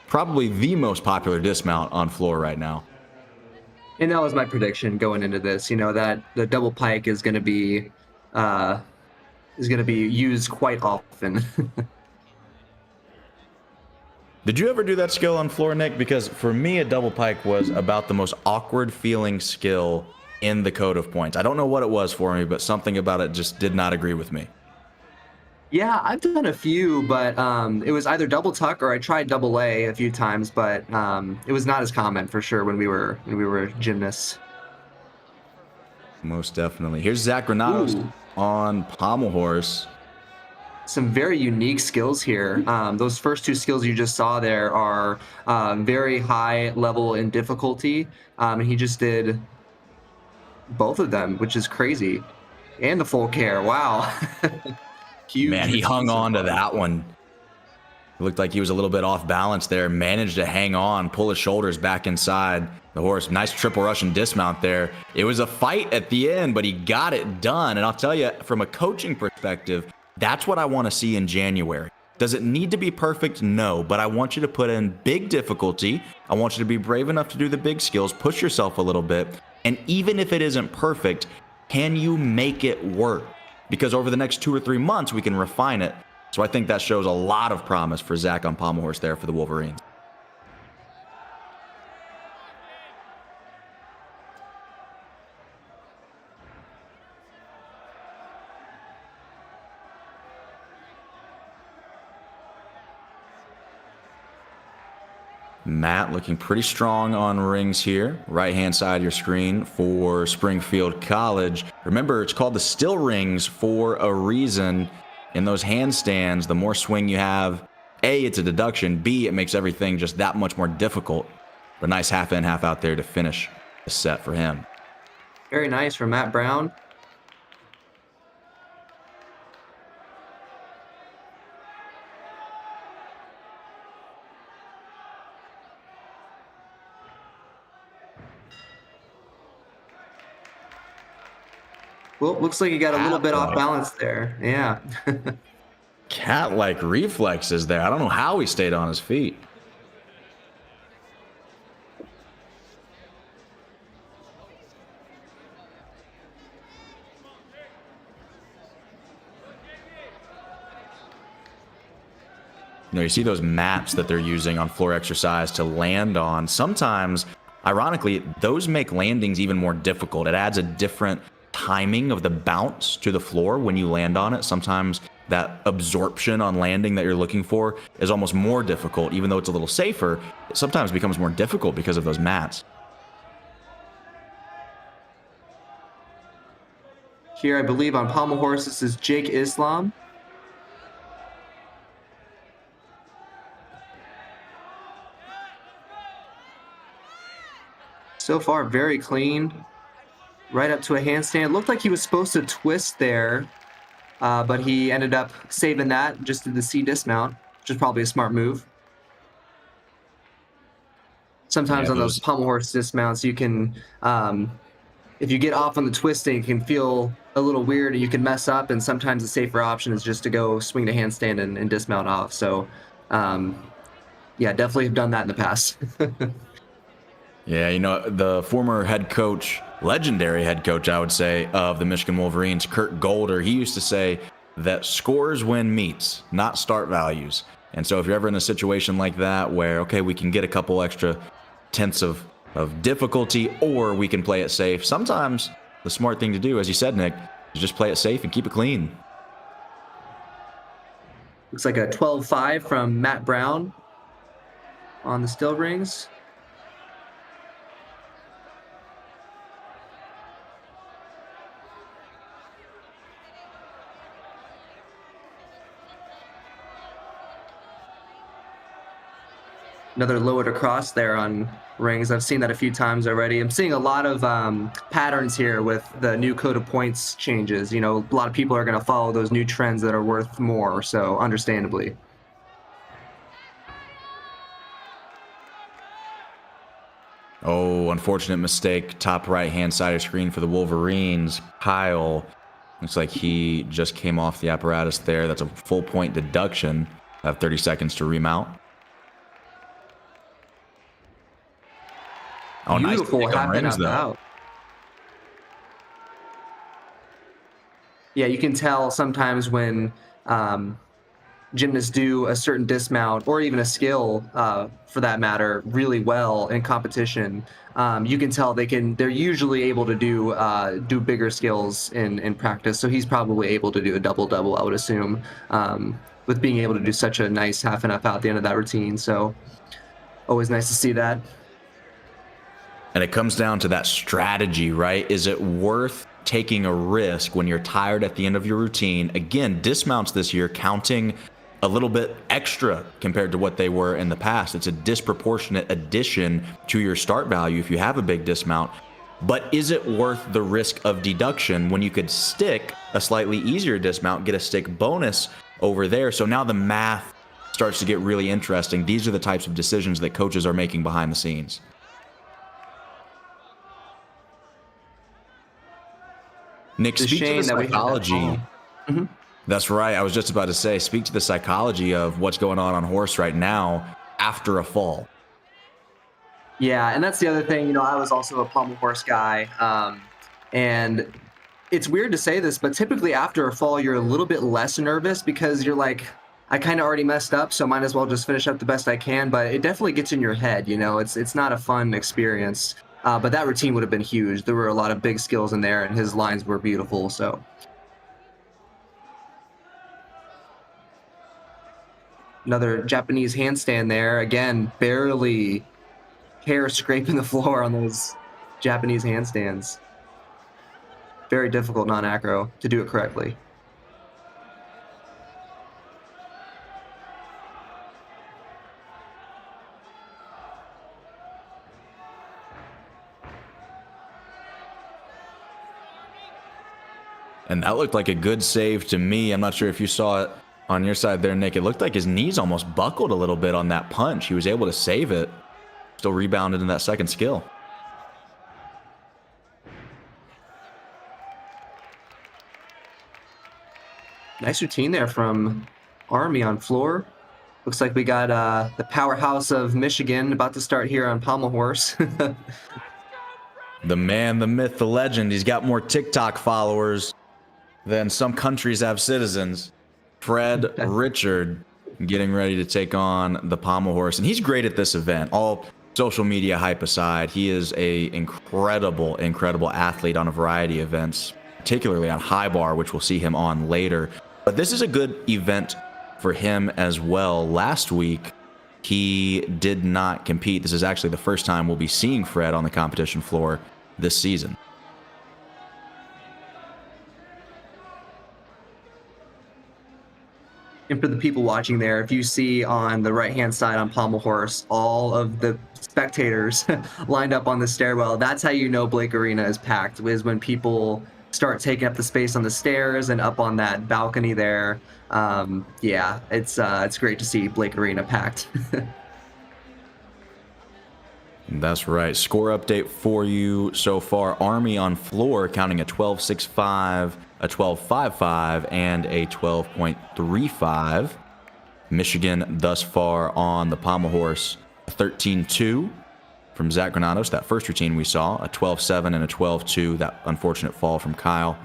probably the most popular dismount on floor right now. And that was my prediction going into this. You know, that the double pike is going to be used quite often. Did you ever do that skill on floor, Nick? Because for me, a double pike was about the most awkward feeling skill in the code of points. I don't know what it was for me, but something about it just did not agree with me. Yeah, I've done a few, but it was either double tuck or I tried double A a few times, but it was not as common for sure when we were gymnasts. Most definitely. Here's Zach Granados on pommel horse. Some very unique skills here. Those first two skills you just saw there are very high level in difficulty, and he just did both of them, which is crazy. And the full care. Wow. Huge. Man, he hung on to that one. It looked like he was a little bit off balance there. Managed to hang on, pull his shoulders back inside the horse. Nice triple Russian dismount there. It was a fight at the end, but he got it done. And I'll tell you, from a coaching perspective, that's what I want to see in January. Does it need to be perfect? No, but I want you to put in big difficulty. I want you to be brave enough to do the big skills, push yourself a little bit. And even if it isn't perfect, can you make it work? Because over the next 2 or 3 months, we can refine it. So I think that shows a lot of promise for Zach on pommel horse there for the Wolverines. Matt looking pretty strong on rings here. Right-hand side of your screen for Springfield College. Remember, it's called the still rings for a reason. In those handstands, the more swing you have, A, it's a deduction. B, it makes everything just that much more difficult. But nice half in, half out there to finish the set for him. Very nice from Matt Brown. Well, looks like he got a little bit off balance there. Yeah. Cat-like reflexes there. I don't know how he stayed on his feet. You know, you see those maps that they're using on floor exercise to land on. Sometimes, ironically, those make landings even more difficult. It adds a different timing of the bounce to the floor when you land on it. Sometimes that absorption on landing that you're looking for is almost more difficult. Even though it's a little safer, it sometimes becomes more difficult because of those mats. Here, I believe on pommel horse, this is Jake Islam. So far, very clean. Right up to a handstand. Looked like he was supposed to twist there, but he ended up saving that, just did the C dismount, which is probably a smart move. Sometimes on those pommel horse dismounts, you can, if you get off on the twisting, it can feel a little weird and you can mess up, and sometimes the safer option is just to go swing to handstand and dismount off. So, yeah, definitely have done that in the past. Yeah, you know, the former head coach, legendary head coach, I would say, of the Michigan Wolverines, Kurt Golder, he used to say that scores win meets, not start values. And so if you're ever in a situation like that where, okay, we can get a couple extra tenths of difficulty, or we can play it safe, sometimes the smart thing to do, as you said, Nick, is just play it safe and keep it clean. Looks like a 12-5 from Matt Brown on the still rings. Another lowered across there on rings. I've seen that a few times already. I'm seeing a lot of patterns here with the new code of points changes. You know, a lot of people are going to follow those new trends that are worth more, so understandably. Oh, unfortunate mistake. Top right-hand side of screen for the Wolverines. Kyle, looks like he just came off the apparatus there. That's a full point deduction. Have 30 seconds to remount. Oh, Beautiful nice half in, rings, half out. Yeah, you can tell sometimes when gymnasts do a certain dismount or even a skill, for that matter, really well in competition. You can tell they're usually able to do bigger skills in practice. So he's probably able to do a double, I would assume, with being able to do such a nice half and half out at the end of that routine. So always nice to see that. And it comes down to that strategy, right? Is it worth taking a risk when you're tired at the end of your routine? Again, dismounts this year counting a little bit extra compared to what they were in the past. It's a disproportionate addition to your start value if you have a big dismount. But is it worth the risk of deduction when you could stick a slightly easier dismount, get a stick bonus over there? So now the math starts to get really interesting. These are the types of decisions that coaches are making behind the scenes. Nick, speak to the psychology. That's right. I was just about to say, speak to the psychology of what's going on horse right now after a fall. Yeah, and that's the other thing. You know, I was also a pommel horse guy, and it's weird to say this, but typically after a fall, you're a little bit less nervous because you're like, I kind of already messed up, so might as well just finish up the best I can. But it definitely gets in your head. You know, it's not a fun experience. But that routine would have been huge. There were a lot of big skills in there, and his lines were beautiful. So another Japanese handstand there. Again, barely hair scraping the floor on those Japanese handstands. Very difficult non-acro to do it correctly. And that looked like a good save to me. I'm not sure if you saw it on your side there, Nick. It looked like his knees almost buckled a little bit on that punch. He was able to save it. Still rebounded in that second skill. Nice routine there from Army on floor. Looks like we got the powerhouse of Michigan about to start here on pommel horse. The man, the myth, the legend. He's got more TikTok followers than some countries have citizens. Fred Richard getting ready to take on the pommel horse. And he's great at this event. All social media hype aside, he is a incredible athlete on a variety of events, particularly on high bar, which we'll see him on later. But this is a good event for him as well. Last week, he did not compete. This is actually the first time we'll be seeing Fred on the competition floor this season. And for the people watching there, if you see on the right-hand side on pommel horse, all of the spectators lined up on the stairwell, that's how you know Blake Arena is packed, is when people start taking up the space on the stairs and up on that balcony there. Yeah, it's great to see Blake Arena packed. That's right. Score update for you so far. Army on floor counting a 12.65, a 12.55, and a 12.35. Michigan thus far on the pommel horse, 13.2 from Zach Granados. That first routine we saw, a 12.7 and a 12.2. That unfortunate fall from Kyle.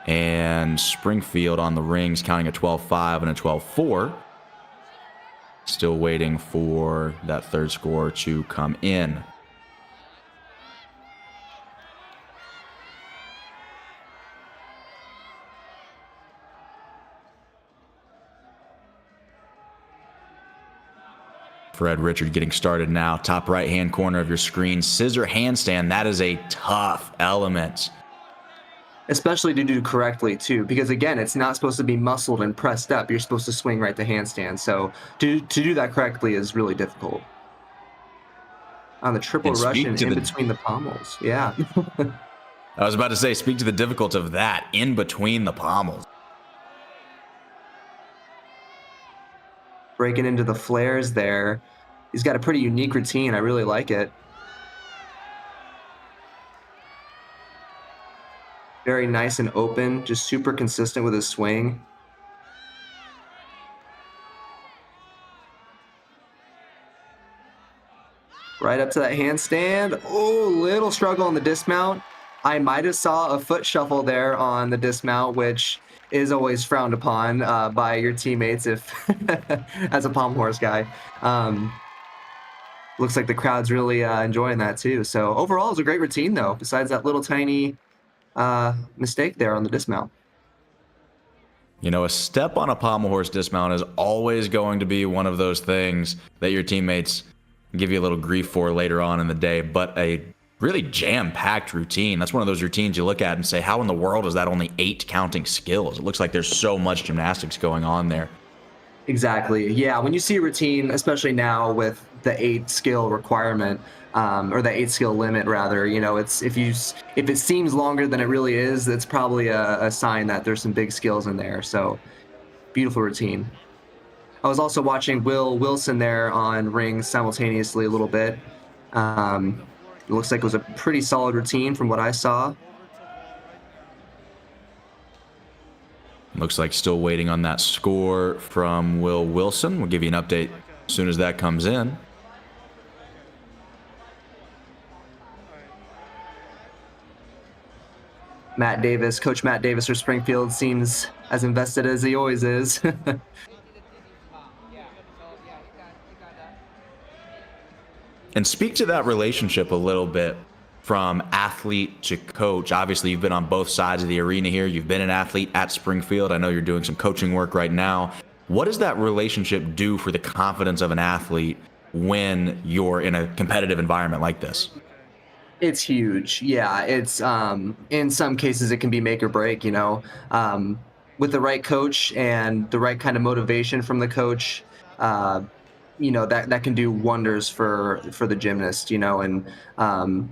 And Springfield on the rings counting a 12.5 and a 12.4. Still waiting for that third score to come in. Fred Richard getting started now. Top right-hand corner of your screen. Scissor handstand. That is a tough element. Especially to do correctly, too, because, again, it's not supposed to be muscled and pressed up. You're supposed to swing right to handstand. So to do that correctly is really difficult. on the triple And speak Russian to in the- between the pommels. Yeah. I was about to say, speak to the difficulty of that in between the pommels. Breaking into the flares there. He's got a pretty unique routine. I really like it. Very nice and open, just super consistent with his swing. Right up to that handstand. Oh, little struggle on the dismount. I might have saw a foot shuffle there on the dismount, which is always frowned upon by your teammates if as a pommel horse guy. Looks like the crowd's really enjoying that too. So overall, it was a great routine though, besides that little tiny mistake there on the dismount. You know, a step on a pommel horse dismount is always going to be one of those things that your teammates give you a little grief for later on in the day, but a really jam-packed routine. That's one of those routines you look at and say, how in the world is that only 8 counting skills? It looks like there's so much gymnastics going on there. Exactly. Yeah, when you see a routine, especially now with the 8 skill requirement, or the 8 skill limit rather, you know, it's if it seems longer than it really is, it's probably a sign that there's some big skills in there. So beautiful routine. I was also watching Will Wilson there on rings simultaneously a little bit. It looks like it was a pretty solid routine from what I saw. Looks like still waiting on that score from Will Wilson. We'll give you an update as soon as that comes in. Matt Davis, Coach Matt Davis for Springfield seems as invested as he always is. And speak to that relationship a little bit from athlete to coach. Obviously, you've been on both sides of the arena here. You've been an athlete at Springfield. I know you're doing some coaching work right now. What does that relationship do for the confidence of an athlete when you're in a competitive environment like this? It's huge. Yeah, it's in some cases it can be make or break, you know. With the right coach and the right kind of motivation from the coach, you know, that can do wonders for the gymnast, you know. And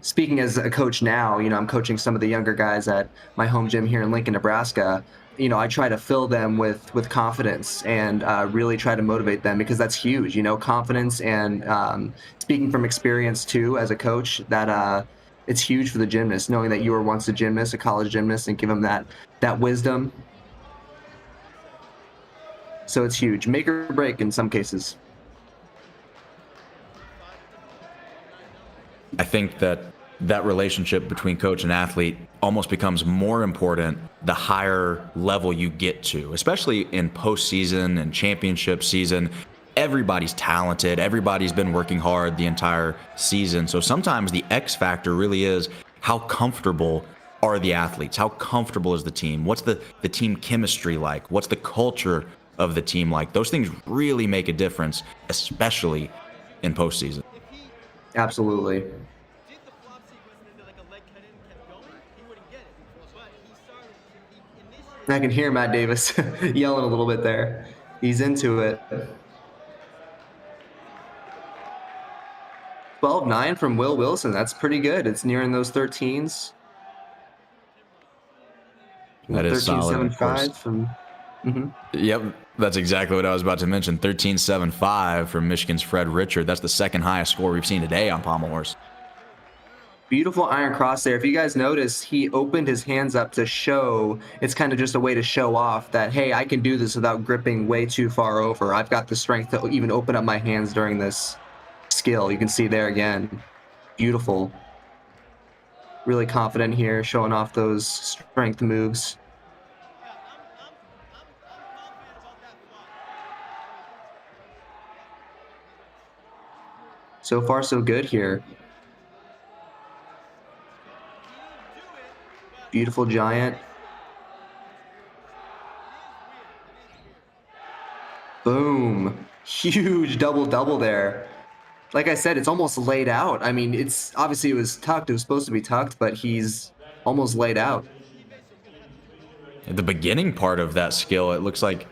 speaking as a coach now, you know, I'm coaching some of the younger guys at my home gym here in Lincoln, Nebraska. You know, I try to fill them with confidence and really try to motivate them, because that's huge, you know, confidence. And speaking from experience too, as a coach, that it's huge for the gymnast, knowing that you were once a gymnast, a college gymnast, and give them that wisdom. So it's huge, make or break in some cases. I think that relationship between coach and athlete almost becomes more important the higher level you get to, especially in postseason and championship season. Everybody's talented. Everybody's been working hard the entire season. So sometimes the X factor really is how comfortable are the athletes? How comfortable is the team? What's the team chemistry like? What's the culture of the team like? Those things really make a difference, especially in postseason. Absolutely. I can hear Matt Davis yelling a little bit there. He's into it. 12-9 from Will Wilson. That's pretty good. It's nearing those 13s. That is solid. 13.75 from. Yep, that's exactly what I was about to mention. 13.75 from Michigan's Fred Richard. That's the second highest score we've seen today on pommel horse. Beautiful iron cross there. If you guys notice, he opened his hands up to show. It's kind of just a way to show off that, hey, I can do this without gripping way too far over. I've got the strength to even open up my hands during this skill. You can see there again. Beautiful. Really confident here, showing off those strength moves. So far, so good here. Beautiful giant. Boom. Huge double-double there. Like I said, it's almost laid out. I mean, it's obviously it was tucked. It was supposed to be tucked, but he's almost laid out. At the beginning part of that skill, it looks like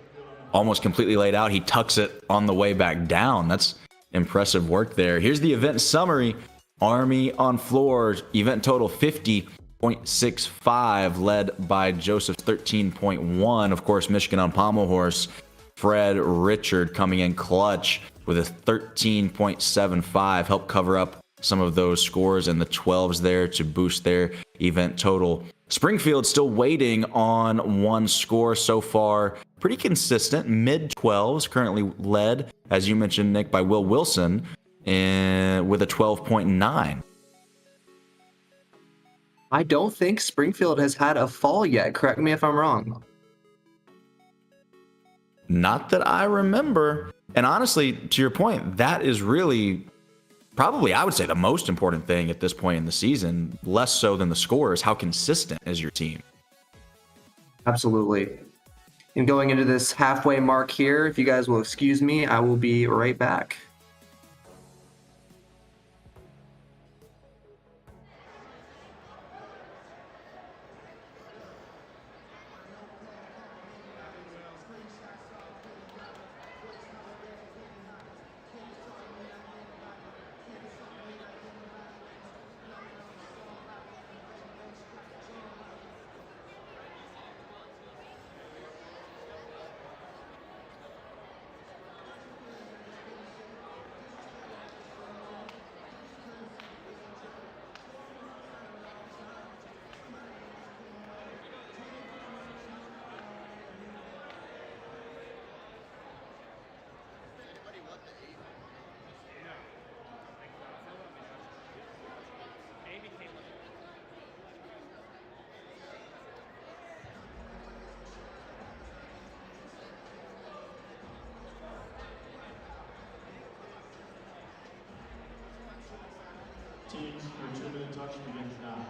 almost completely laid out. He tucks it on the way back down. That's impressive work there. Here's the event summary Army on floor, event total 50.65, led by Joseph's 13.1. Of course, Michigan on pommel horse, Fred Richard coming in clutch with a 13.75, help cover up some of those scores and the 12s there to boost their event total. Springfield still waiting on one score so far. Pretty consistent, mid 12s, currently led, as you mentioned, Nick, by Will Wilson with a 12.9. I don't think Springfield has had a fall yet. Correct me if I'm wrong. Not that I remember. And honestly, to your point, that is really probably, I would say, the most important thing at this point in the season, less so than the scores. How consistent is your team? Absolutely. And going into this halfway mark here, if you guys will excuse me, I will be right back. Teams, your 2-minute touch begins now.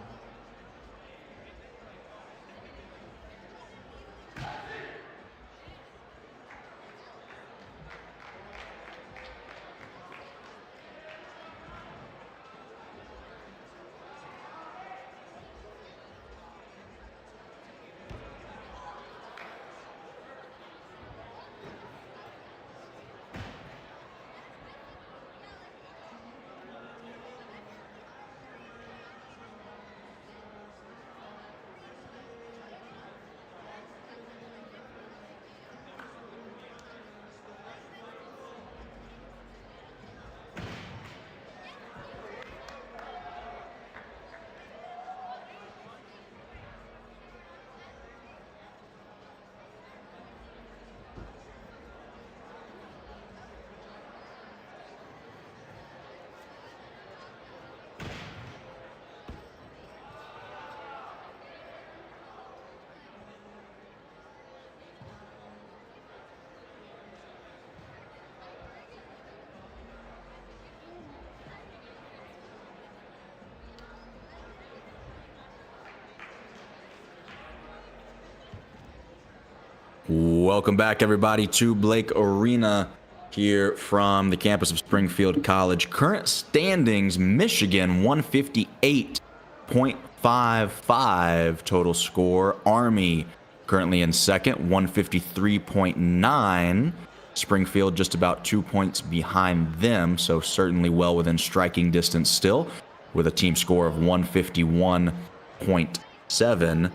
Welcome back, everybody, to Blake Arena here from the campus of Springfield College. Current standings, Michigan 158.55 total score. Army currently in second, 153.9. Springfield just about 2 points behind them, so certainly well within striking distance still, with a team score of 151.7.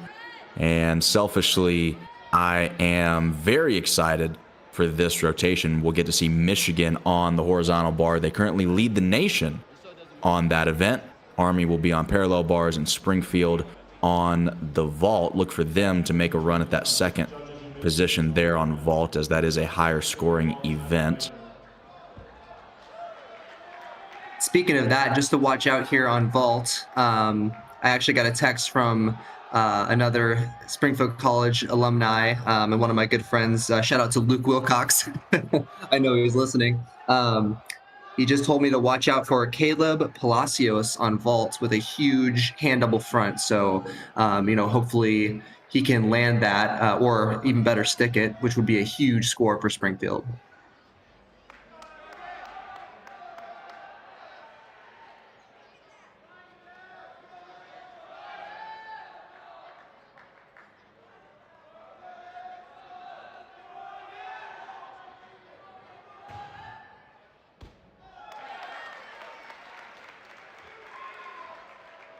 And selfishly, I am very excited for this rotation. We'll get to see Michigan on the horizontal bar. They currently lead the nation on that event. Army will be on parallel bars and Springfield on the vault. Look for them to make a run at that second position there on vault, as that is a higher scoring event. Speaking of that, just to watch out here on vault, I actually got a text from another Springfield College alumni and one of my good friends. Shout out to Luke Wilcox. I know he was listening. He just told me to watch out for Caleb Palacios on vault with a huge hand double front. So, hopefully he can land that or even better stick it, which would be a huge score for Springfield.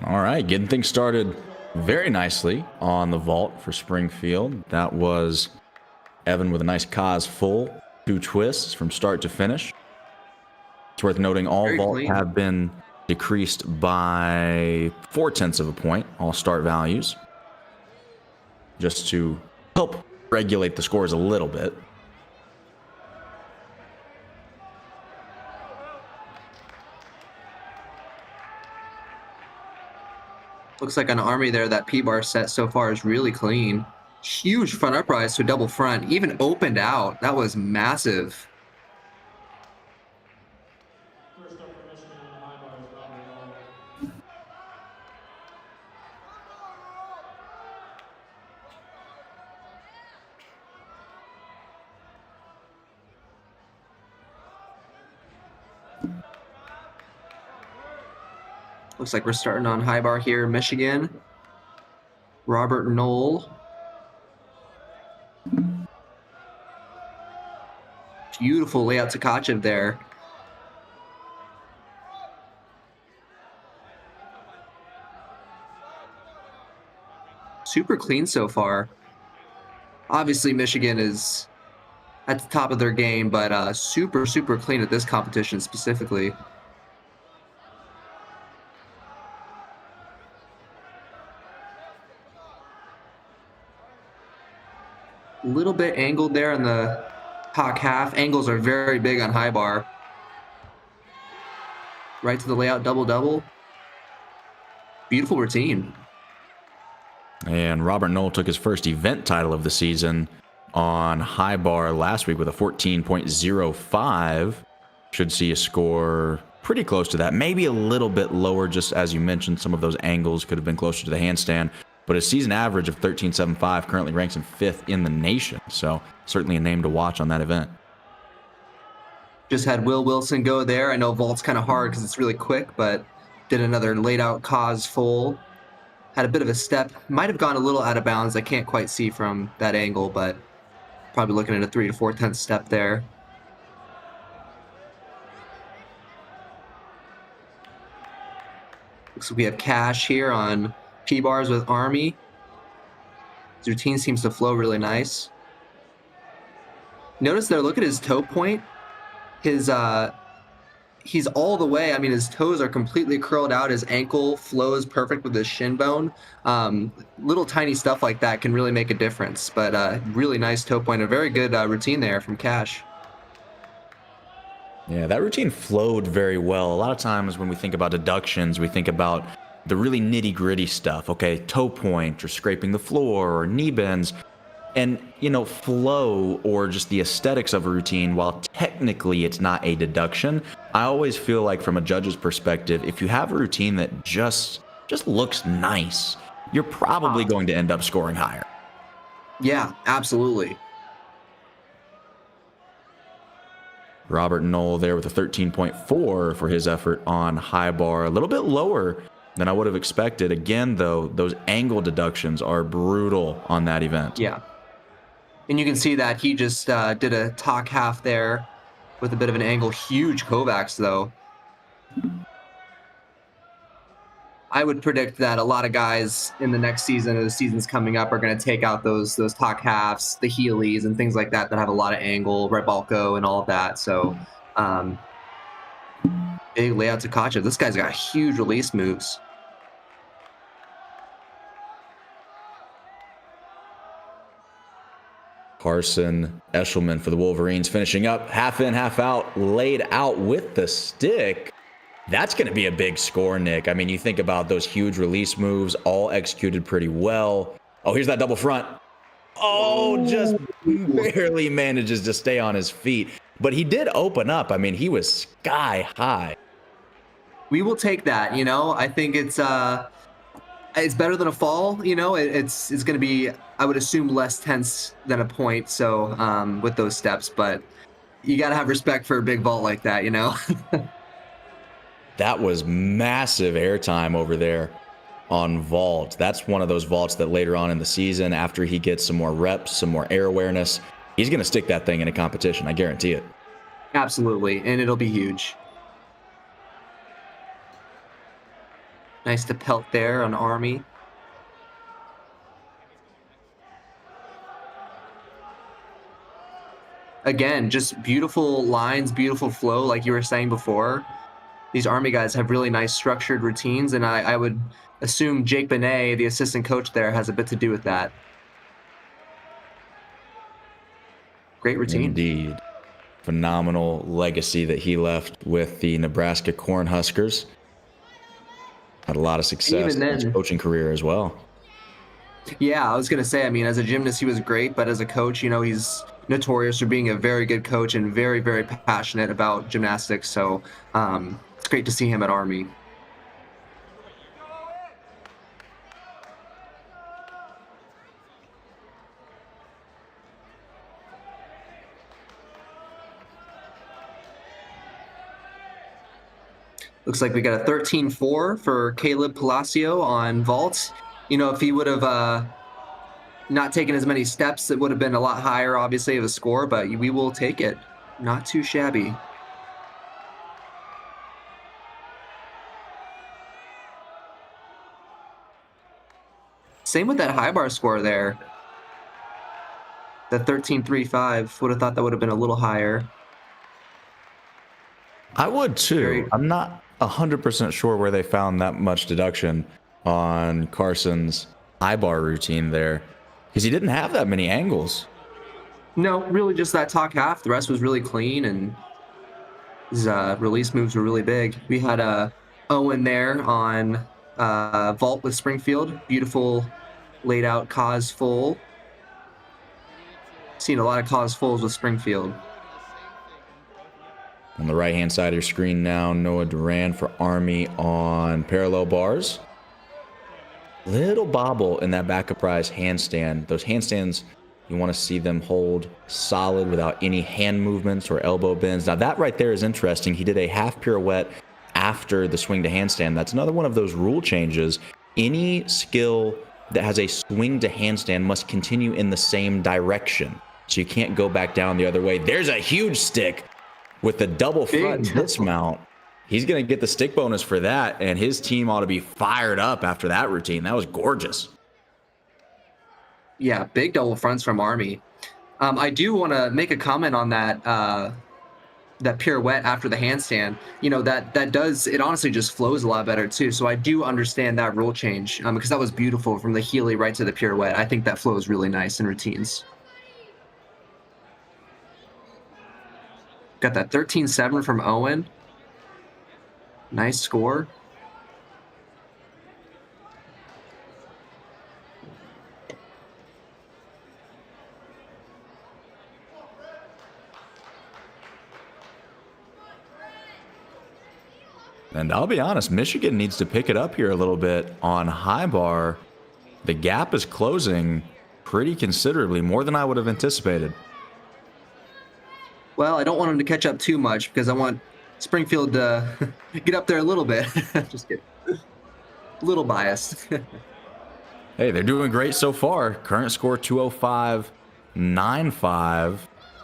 All right, getting things started very nicely on the vault for Springfield. That was Evan with a nice cause full, 2 twists from start to finish. It's worth noting all Very vaults clean. have been decreased by 0.4 of a point, all start values, just to help regulate the scores a little bit. Looks like an Army there. That P-bar set so far is really clean. Huge front uprise to a double front. Even opened out. That was massive. First up for Michigan on the high bar is Robert Knoll. Looks like we're starting on high bar here, Michigan. Robert Knoll. Beautiful layout to Kachev there. Super clean so far. Obviously, Michigan is at the top of their game, but super, super clean at this competition specifically. A little bit angled there in the cock half. Angles are very big on high bar. Right to the layout, double-double. Beautiful routine. And Robert Knoll took his first event title of the season on high bar last week with a 14.05. Should see a score pretty close to that. Maybe a little bit lower, just as you mentioned, some of those angles could have been closer to the handstand. But his season average of 13.75 currently ranks him 5th in the nation. So certainly a name to watch on that event. Just had Will Wilson go there. I know vault's kind of hard because it's really quick, but did another laid out cause full. Had a bit of a step. Might have gone a little out of bounds. I can't quite see from that angle, but probably looking at a 3 to 4/10 step there. Looks like we have Cash here on P-bars with Army. His routine seems to flow really nice. Notice there, look at his toe point. His he's all the way. I mean, his toes are completely curled out. His ankle flows perfect with his shin bone. Little tiny stuff like that can really make a difference. But really nice toe point. A very good routine there from Cash. Yeah, that routine flowed very well. A lot of times when we think about deductions, we think about the really nitty-gritty stuff. Okay, toe point or scraping the floor or knee bends. And, you know, flow or just the aesthetics of a routine, while technically it's not a deduction, I always feel like from a judge's perspective, if you have a routine that just looks nice, you're probably going to end up scoring higher. Yeah, absolutely. Robert Knoll there with a 13.4 for his effort on high bar. A little bit lower than I would have expected. Again, though, those angle deductions are brutal on that event. Yeah. And you can see that he just did a talk half there with a bit of an angle. Huge Kovacs, though. I would predict that a lot of guys in the next season or the seasons coming up are going to take out those talk halves, the Heelys, and things like that that have a lot of angle, Red Balco, and all of that. So big layout to Kachev. This guy's got huge release moves. Carson Eshelman for the Wolverines finishing up half in, half out, laid out with the stick. That's going to be a big score, Nick. I mean, you think about those huge release moves, all executed pretty well. Oh, here's that double front. Oh, just barely manages to stay on his feet. But he did open up. I mean, he was sky high. We will take that, you know. I think it's better than a fall, you know. It's going to be, I would assume, less tense than a point, so with those steps. But you got to have respect for a big vault like that, you know. That was massive airtime over there on vault. That's one of those vaults that later on in the season, after he gets some more reps, some more air awareness, he's going to stick that thing in a competition. I guarantee it. Absolutely, and it'll be huge. Nice to pelt there on Army. Again, just beautiful lines, beautiful flow, like you were saying before. These Army guys have really nice structured routines, and I would assume Jake Benet, the assistant coach there, has a bit to do with that. Great routine. Indeed. Phenomenal legacy that he left with the Nebraska Cornhuskers. Had a lot of success in his coaching career as well. Yeah, I was going to say, I mean, as a gymnast, he was great, but as a coach, you know, he's notorious for being a very good coach and very, very passionate about gymnastics. So it's great to see him at Army. Looks like we got a 13-4 for Caleb Palacio on vault. You know, if he would have not taken as many steps, it would have been a lot higher, obviously, of a score, but we will take it. Not too shabby. Same with that high bar score there. The 13.35. Would have thought that would have been a little higher. I would too. I'm not 100% sure where they found that much deduction on Carson's high bar routine there, because he didn't have that many angles. No, really just that top half. The rest was really clean, and his release moves were really big. We had Owen there on vault with Springfield. Beautiful laid out cause full. Seen a lot of cause fulls with Springfield. On the right-hand side of your screen now, Noah Duran for Army on parallel bars. Little bobble in that back of prize handstand. Those handstands, you want to see them hold solid without any hand movements or elbow bends. Now that right there is interesting. He did a half pirouette after the swing to handstand. That's another one of those rule changes. Any skill that has a swing to handstand must continue in the same direction. So you can't go back down the other way. There's a huge stick. With the double front dismount, he's going to get the stick bonus for that, and his team ought to be fired up after that routine. That was gorgeous. Yeah, big double fronts from Army. I do want to make a comment on that that pirouette after the handstand. You know, that does, it honestly just flows a lot better too. So I do understand that rule change because that was beautiful from the Healy right to the pirouette. I think that flows really nice in routines. Got that 13-7 from Owen. Nice score. And I'll be honest, Michigan needs to pick it up here a little bit on high bar. The gap is closing pretty considerably, more than I would have anticipated. Well, I don't want him to catch up too much because I want Springfield to get up there a little bit. Just kidding. A little biased. Hey, they're doing great so far. Current score 205.95.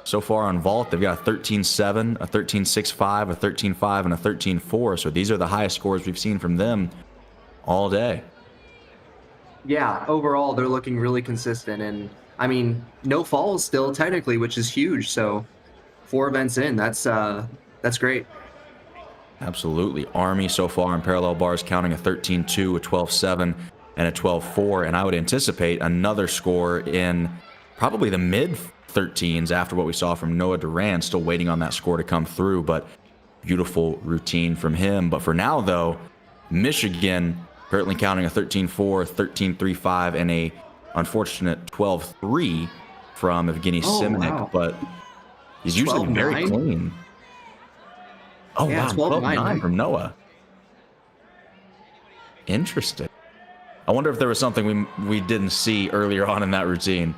So far on vault, they've got a 13-7, a 13-6-5, a 13-5, and a 13-4. So these are the highest scores we've seen from them all day. Yeah, overall, they're looking really consistent. And, I mean, no falls still technically, which is huge. So 4 events in, that's great. Absolutely. Army so far in parallel bars counting a 13-2, a 12-7, and a 12-4. And I would anticipate another score in probably the mid-13s after what we saw from Noah Duran. Still waiting on that score to come through, but beautiful routine from him. But for now, though, Michigan currently counting a 13-4, 13-3-5, and a unfortunate 12-3 from Evgeny Simonik. Wow. But he's usually very clean. Oh, yeah, wow, 12-9 from Noah. Interesting. I wonder if there was something we didn't see earlier on in that routine.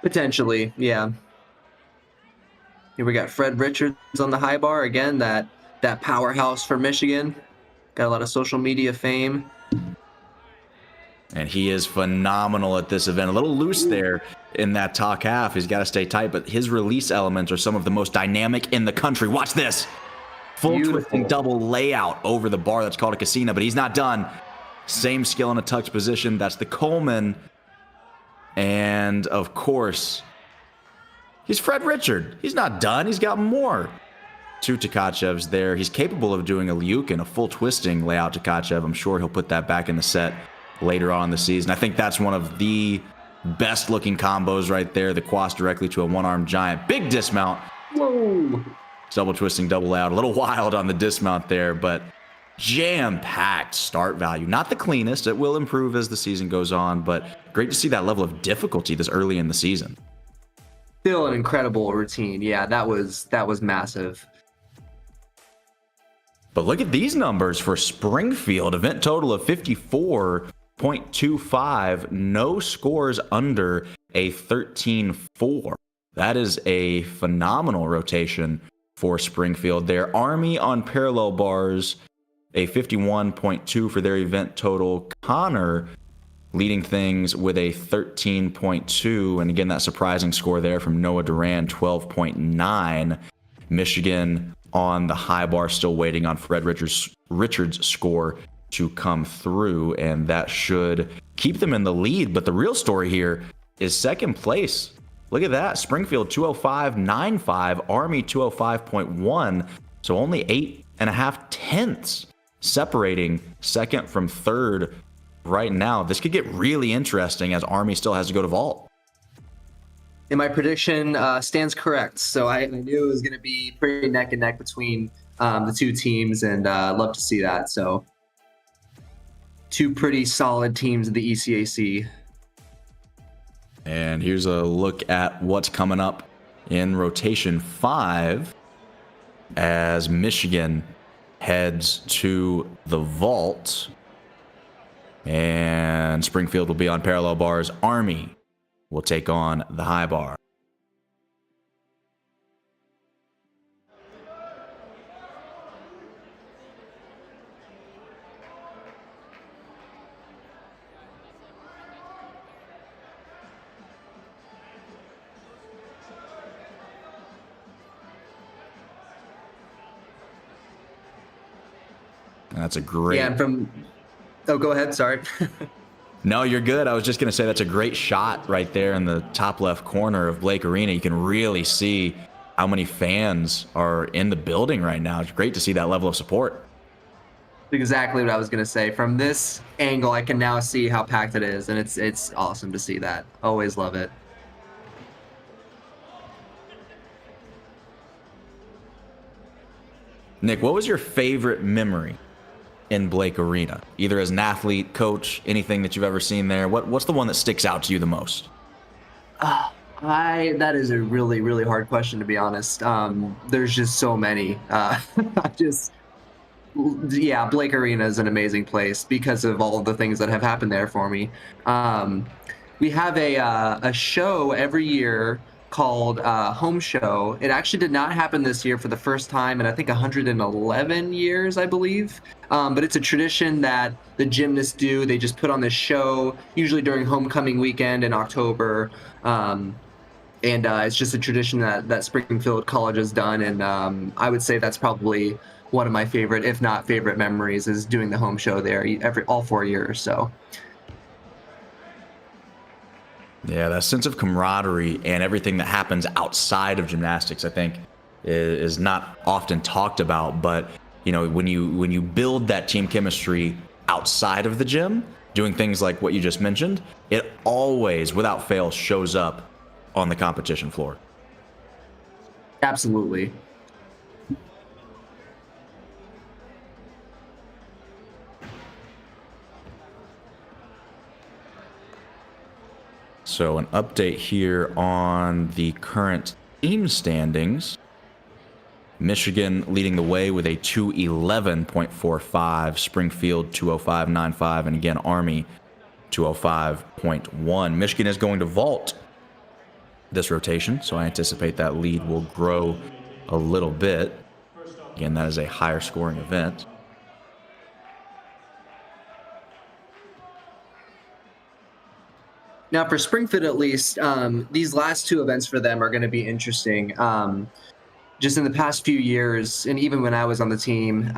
Potentially, yeah. Here we got Fred Richards on the high bar. Again, that powerhouse for Michigan. Got a lot of social media fame. And he is phenomenal at this event. A little loose there in that top half. He's got to stay tight, but his release elements are some of the most dynamic in the country. Watch this. Full Beautiful. twisting double layout over the bar. That's called a casino, but he's not done. Same skill in a tucked position. That's the Coleman. And, of course, he's Fred Richard. He's not done. He's got more. 2 Tkachevs there. He's capable of doing a Liukin, a full twisting layout Tkachev. I'm sure he'll put that back in the set later on in the season. I think that's one of the best looking combos right there. The quas directly to a one-armed giant. Big dismount. Whoa. Double twisting, double layout. A little wild on the dismount there, but jam-packed start value. Not the cleanest. It will improve as the season goes on, but great to see that level of difficulty this early in the season. Still an incredible routine. Yeah, that was massive. But look at these numbers for Springfield. Event total of 54.25. No scores under a 13-4. That is a phenomenal rotation for Springfield there. Army on parallel bars, a 51.2 for their event total. Connor leading things with a 13.2. And again, that surprising score there from Noah Duran, 12.9. Michigan on the high bar, still waiting on Fred Richards' score to come through, and that should keep them in the lead. But the real story here is second place. Look at that. Springfield 205.95, Army 205.1, so only 8.5 tenths separating second from third right now. This could get really interesting as Army still has to go to vault. And my prediction stands correct. So I knew it was going to be pretty neck and neck between the two teams, and love to see that. So 2 pretty solid teams in the ECAC. And here's a look at what's coming up in rotation 5 as Michigan heads to the vault. And Springfield will be on parallel bars. Army will take on the high bar. That's a great... Yeah, Oh, go ahead. Sorry. No, you're good. I was just going to say that's a great shot right there in the top left corner of Blake Arena. You can really see how many fans are in the building right now. It's great to see that level of support. Exactly what I was going to say. From this angle, I can now see how packed it is, and it's awesome to see that. Always love it. Nick, what was your favorite memory in Blake Arena? Either as an athlete, coach, anything that you've ever seen there. What's the one that sticks out to you the most? That is a really, really hard question, to be honest. There's just so many. Blake Arena is an amazing place because of all of the things that have happened there for me. We have a show every year called Home Show. It actually did not happen this year for the first time in I think 111 years, I believe. But it's a tradition that the gymnasts do. They just put on this show, usually during homecoming weekend in October. And it's just a tradition that Springfield College has done. And I would say that's probably one of my favorite, if not favorite memories, is doing the home show there all 4 years. So. Yeah, that sense of camaraderie and everything that happens outside of gymnastics, I think, is not often talked about. But you know, when you build that team chemistry outside of the gym, doing things like what you just mentioned, it always, without fail, shows up on the competition floor. Absolutely. So an update here on the current team standings. Michigan leading the way with a 211.45, Springfield 205.95, and again, Army 205.1. Michigan is going to vault this rotation, so I anticipate that lead will grow a little bit. Again, that is a higher scoring event. Now, for Springfield, at least, these last 2 events for them are going to be interesting. just in the past few years, and even when I was on the team,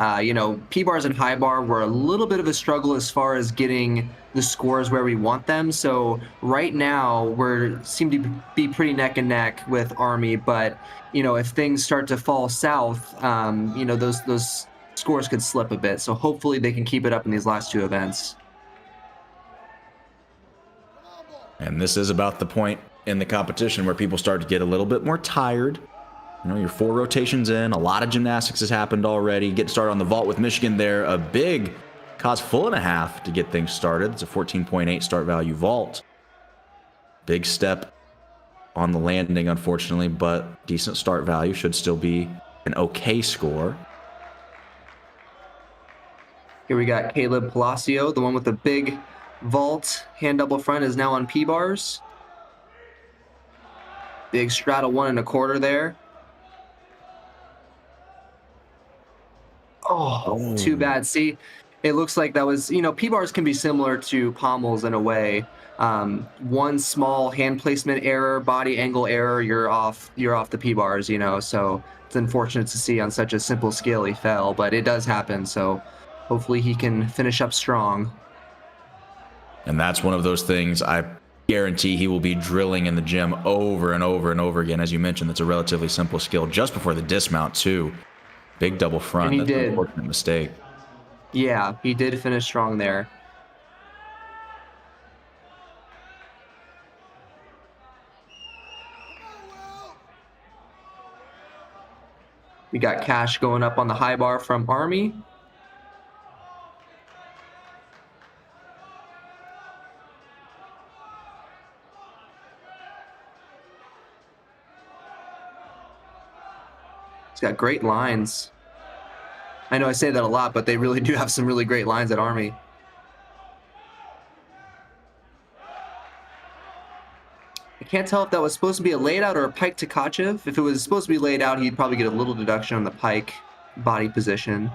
P-bars and high bar were a little bit of a struggle as far as getting the scores where we want them. So right now seem to be pretty neck and neck with Army, but if things start to fall south, those scores could slip a bit. So hopefully they can keep it up in these last 2 events. And this is about the point in the competition where people start to get a little bit more tired. You're 4 rotations in. A lot of gymnastics has happened already. Getting started on the vault with Michigan there. A big cost full-and-a-half to get things started. It's a 14.8 start value vault. Big step on the landing, unfortunately, but decent start value. Should still be an okay score. Here we got Caleb Palacio, the one with the big vault. Hand double front is now on P-bars. Big straddle 1 1/4 there. Oh, too bad. See, it looks like that was, P-bars can be similar to pommels in a way. One small hand placement error, body angle error, you're off the P-bars, so it's unfortunate to see on such a simple scale he fell, but it does happen. So hopefully he can finish up strong. And that's one of those things I guarantee he will be drilling in the gym over and over and over again. As you mentioned, that's a relatively simple skill just before the dismount too. Big double front. And he That's did. an unfortunate mistake. Yeah, he did finish strong there. We got Cash going up on the high bar from Army. He's got great lines. I know I say that a lot, but they really do have some really great lines at Army. I can't tell if that was supposed to be a laid out or a pike to Kachev. If it was supposed to be laid out, he'd probably get a little deduction on the pike body position.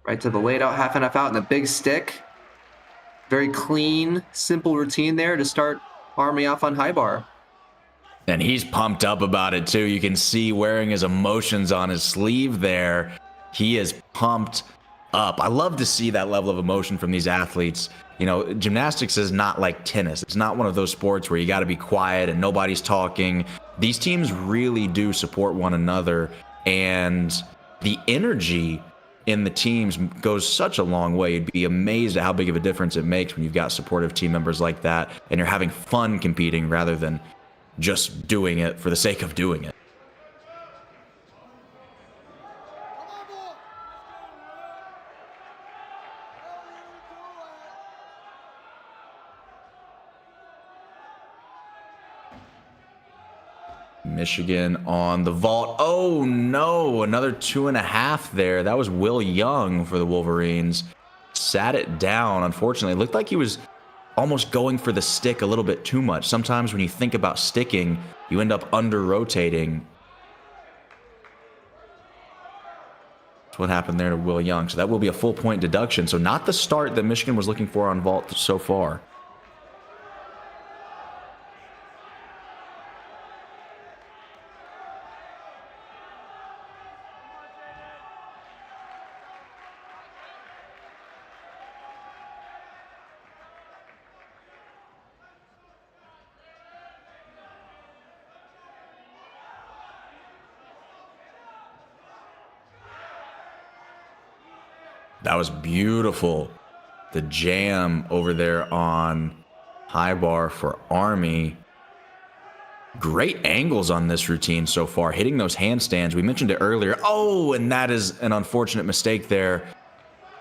Right to the laid out, half and half out, and the big stick. Very clean, simple routine there to start Army off on high bar. And he's pumped up about it too. You can see wearing his emotions on his sleeve there. He is pumped up. I love to see that level of emotion from these athletes. Gymnastics is not like tennis. It's not one of those sports where you got to be quiet and nobody's talking. These teams really do support one another, and the energy in the teams goes such a long way. You'd be amazed at how big of a difference it makes when you've got supportive team members like that and you're having fun competing rather than just doing it for the sake of doing it. Michigan on the vault. Oh no, another 2.5 there. That was Will Young for the Wolverines. Sat it down. Unfortunately, it looked like he was almost going for the stick a little bit too much. Sometimes when you think about sticking, you end up under rotating. That's what happened there to Will Young. So that will be a full point deduction. So not the start that Michigan was looking for on vault so far. That was beautiful. The jam over there on high bar for Army. Great angles on this routine so far. Hitting those handstands. We mentioned it earlier. Oh, and that is an unfortunate mistake there.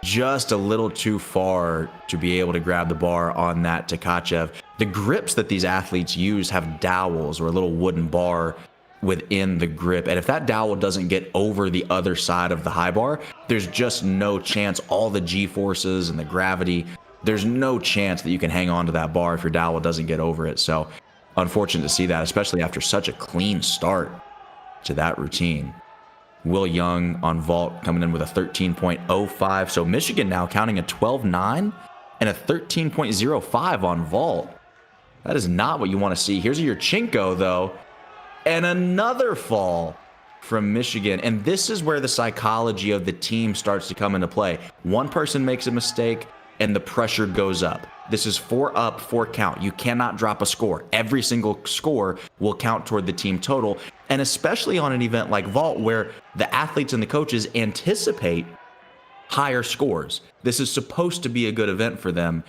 Just a little too far to be able to grab the bar on that Tkachev. The grips that these athletes use have dowels or a little wooden bar within the grip, and if that dowel doesn't get over the other side of the high bar, there's just no chance. All the G-forces and the gravity, there's no chance that you can hang on to that bar if your dowel doesn't get over it. So unfortunate to see that, especially after such a clean start to that routine. Will Young on vault coming in with a 13.05. So Michigan now counting a 12.9 and a 13.05 on vault. That is not what you want to see. Here's a Yurchenko, though, and another fall from Michigan. And this is where the psychology of the team starts to come into play. One person makes a mistake, and the pressure goes up. This is 4 up, 4 count. You cannot drop a score. Every single score will count toward the team total. And especially on an event like vault, where the athletes and the coaches anticipate higher scores. This is supposed to be a good event for them.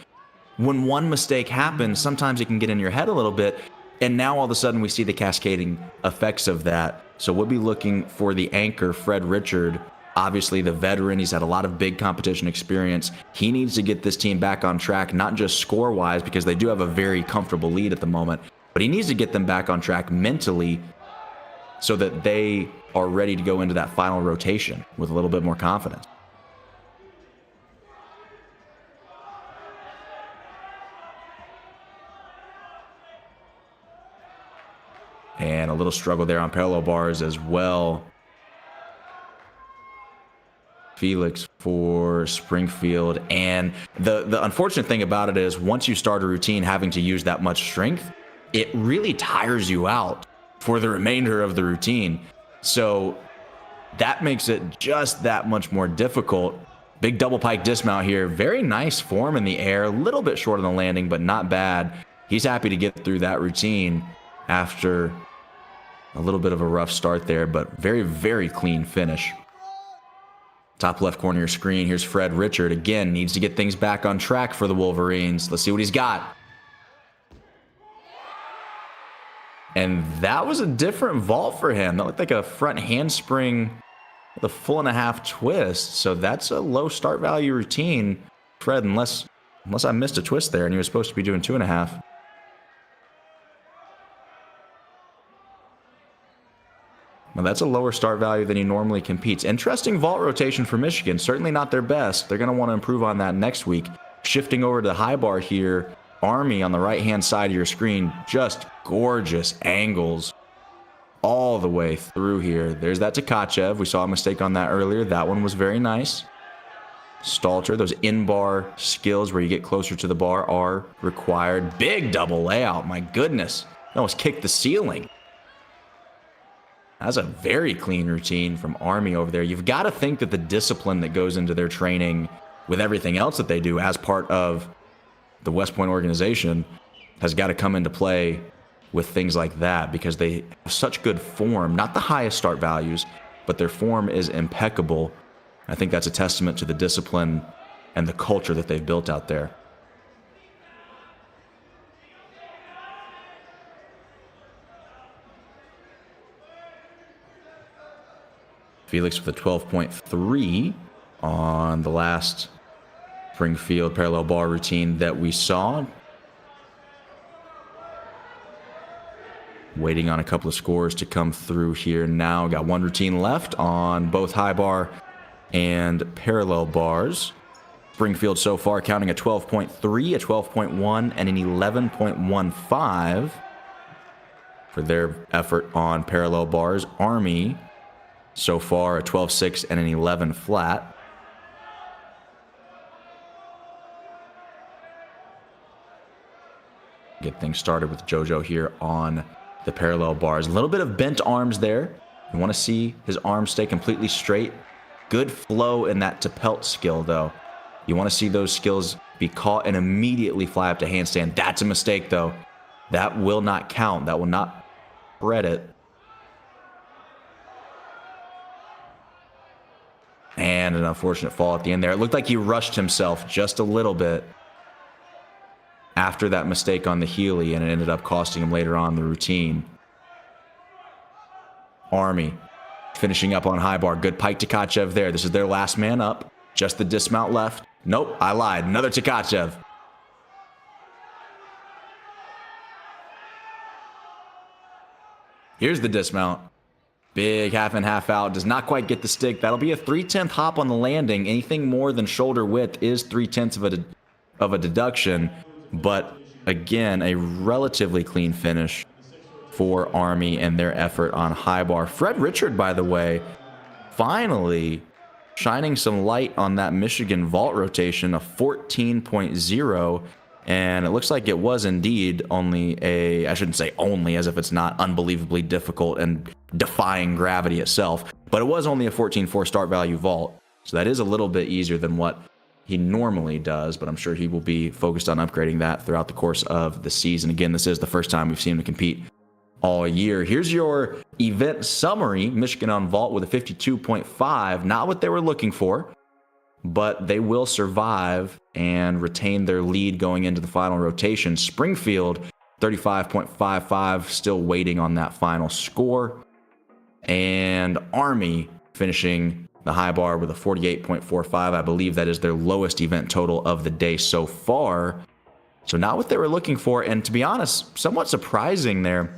When one mistake happens, sometimes it can get in your head a little bit. And now all of a sudden we see the cascading effects of that. So we'll be looking for the anchor, Fred Richard. Obviously, the veteran, he's had a lot of big competition experience. He needs to get this team back on track, not just score-wise, because they do have a very comfortable lead at the moment, but he needs to get them back on track mentally so that they are ready to go into that final rotation with a little bit more confidence. And a little struggle there on parallel bars as well. Felix for Springfield. And the unfortunate thing about it is once you start a routine having to use that much strength, it really tires you out for the remainder of the routine. So that makes it just that much more difficult. Big double pike dismount here. Very nice form in the air. A little bit short on the landing, but not bad. He's happy to get through that routine after a little bit of a rough start there, but very, very clean finish. Top left corner of your screen, here's Fred Richard. Again, needs to get things back on track for the Wolverines. Let's see what he's got. And that was a different vault for him. That looked like a front handspring with a 1.5 twist. So that's a low start value routine, Fred, unless I missed a twist there and he was supposed to be doing 2.5. Well, that's a lower start value than he normally competes. Interesting vault rotation for Michigan. Certainly not their best. They're going to want to improve on that next week. Shifting over to the high bar here. Army on the right-hand side of your screen. Just gorgeous angles all the way through here. There's that Tkachev. We saw a mistake on that earlier. That one was very nice. Stalter, those in-bar skills where you get closer to the bar are required. Big double layout. My goodness. That almost kicked the ceiling. That's a very clean routine from Army over there. You've got to think that the discipline that goes into their training with everything else that they do as part of the West Point organization has got to come into play with things like that because they have such good form. Not the highest start values, but their form is impeccable. I think that's a testament to the discipline and the culture that they've built out there. Felix with a 12.3 on the last Springfield parallel bar routine that we saw. Waiting on a couple of scores to come through here now. Got one routine left on both high bar and parallel bars. Springfield so far counting a 12.3, a 12.1, and an 11.15 for their effort on parallel bars. Army so far a 12.6 and an 11 flat. Get things started with JoJo here on the parallel bars. A little bit of bent arms there. You want to see his arms stay completely straight. Good flow in that to pelt skill, though. You want to see those skills be caught and immediately fly up to handstand. That's a mistake, though. That will not count. That will not credit. And an unfortunate fall at the end there. It looked like he rushed himself just a little bit after that mistake on the Healy, and it ended up costing him later on the routine. Army finishing up on high bar. Good pike Tkachev there. This is their last man up. Just the dismount left. Nope, I lied. Another Tkachev. Here's the dismount. Big half and half out. Does not quite get the stick. That'll be a 3/10 hop on the landing. Anything more than shoulder width is 3/10 of a deduction. But again, a relatively clean finish for Army and their effort on high bar. Fred Richard, by the way, finally shining some light on that Michigan vault rotation, a 14.0 And it looks like it was indeed only I shouldn't say only, as if it's not unbelievably difficult and defying gravity itself, but it was only a 14.4 start value vault. So that is a little bit easier than what he normally does, but I'm sure he will be focused on upgrading that throughout the course of the season. Again, this is the first time we've seen him compete all year. Here's your event summary. Michigan on vault with a 52.5, not what they were looking for, but they will survive and retain their lead going into the final rotation. Springfield, 35.55, still waiting on that final score. And Army finishing the high bar with a 48.45. I believe that is their lowest event total of the day so far. So not what they were looking for, and to be honest, somewhat surprising there,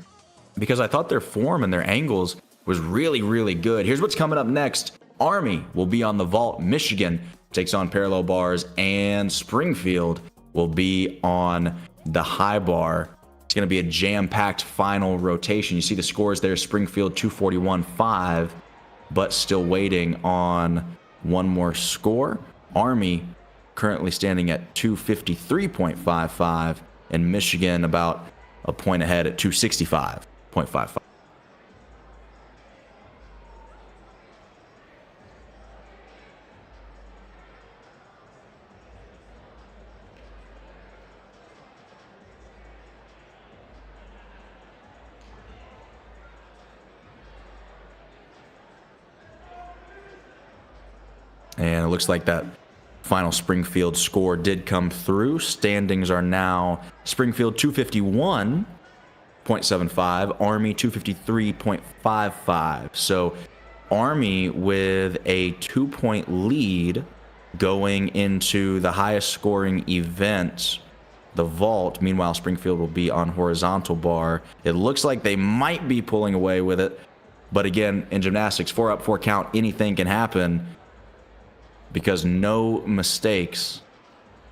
because I thought their form and their angles was really, really good. Here's what's coming up next. Army will be on the vault. Michigan takes on parallel bars, and Springfield will be on the high bar. It's going to be a jam-packed final rotation. You see the scores there. Springfield 241.5, but still waiting on one more score. Army currently standing at 253.55, and Michigan about a point ahead at 265.55. And it looks like that final Springfield score did come through. Standings are now Springfield 251.75, Army 253.55. So Army with a 2-point lead going into the highest scoring event, the vault. Meanwhile, Springfield will be on horizontal bar. It looks like they might be pulling away with it. But again, in gymnastics, 4 up, 4 count, anything can happen, because no mistakes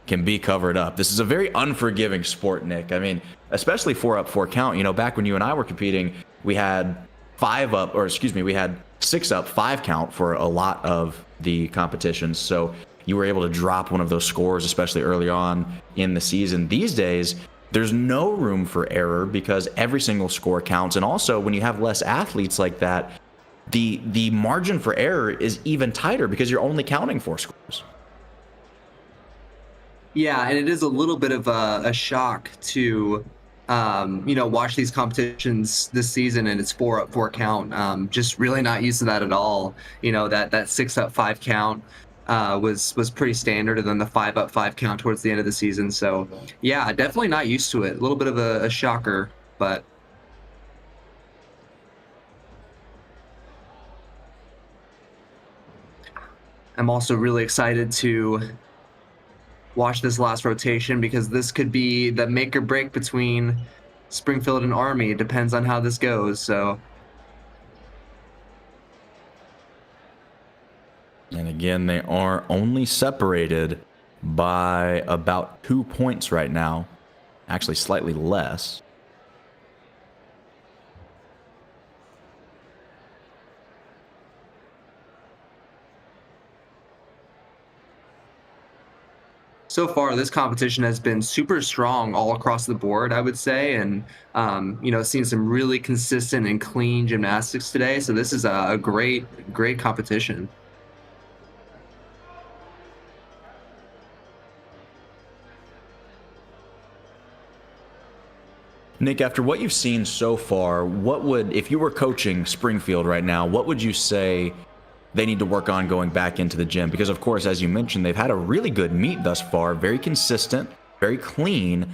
can be covered up. This is a very unforgiving sport, Nick. I mean, especially 4 up, 4 count. You know, back when you and I were competing, we had 6 up, 5 count for a lot of the competitions. So you were able to drop one of those scores, especially early on in the season. These days, there's no room for error because every single score counts. And also, when you have less athletes like that, the margin for error is even tighter because you're only counting 4 scores. Yeah, and it is a little bit of a shock to, watch these competitions this season, and it's 4 up, 4 count. Just really not used to that at all. You know, that 6 up, 5 count was pretty standard, and then the 5 up, 5 count towards the end of the season. So yeah, definitely not used to it. A little bit of a shocker, but. I'm also really excited to watch this last rotation because this could be the make or break between Springfield and Army. It depends on how this goes. So, and again, they are only separated by about 2 points right now, actually slightly less. so far, this competition has been super strong all across the board, I would say, and seen some really consistent and clean gymnastics today. So this is a great competition. Nick, after what you've seen so far, if you were coaching Springfield right now, what would you say they need to work on going back into the gym? Because, of course, as you mentioned, they've had a really good meet thus far, very consistent, very clean.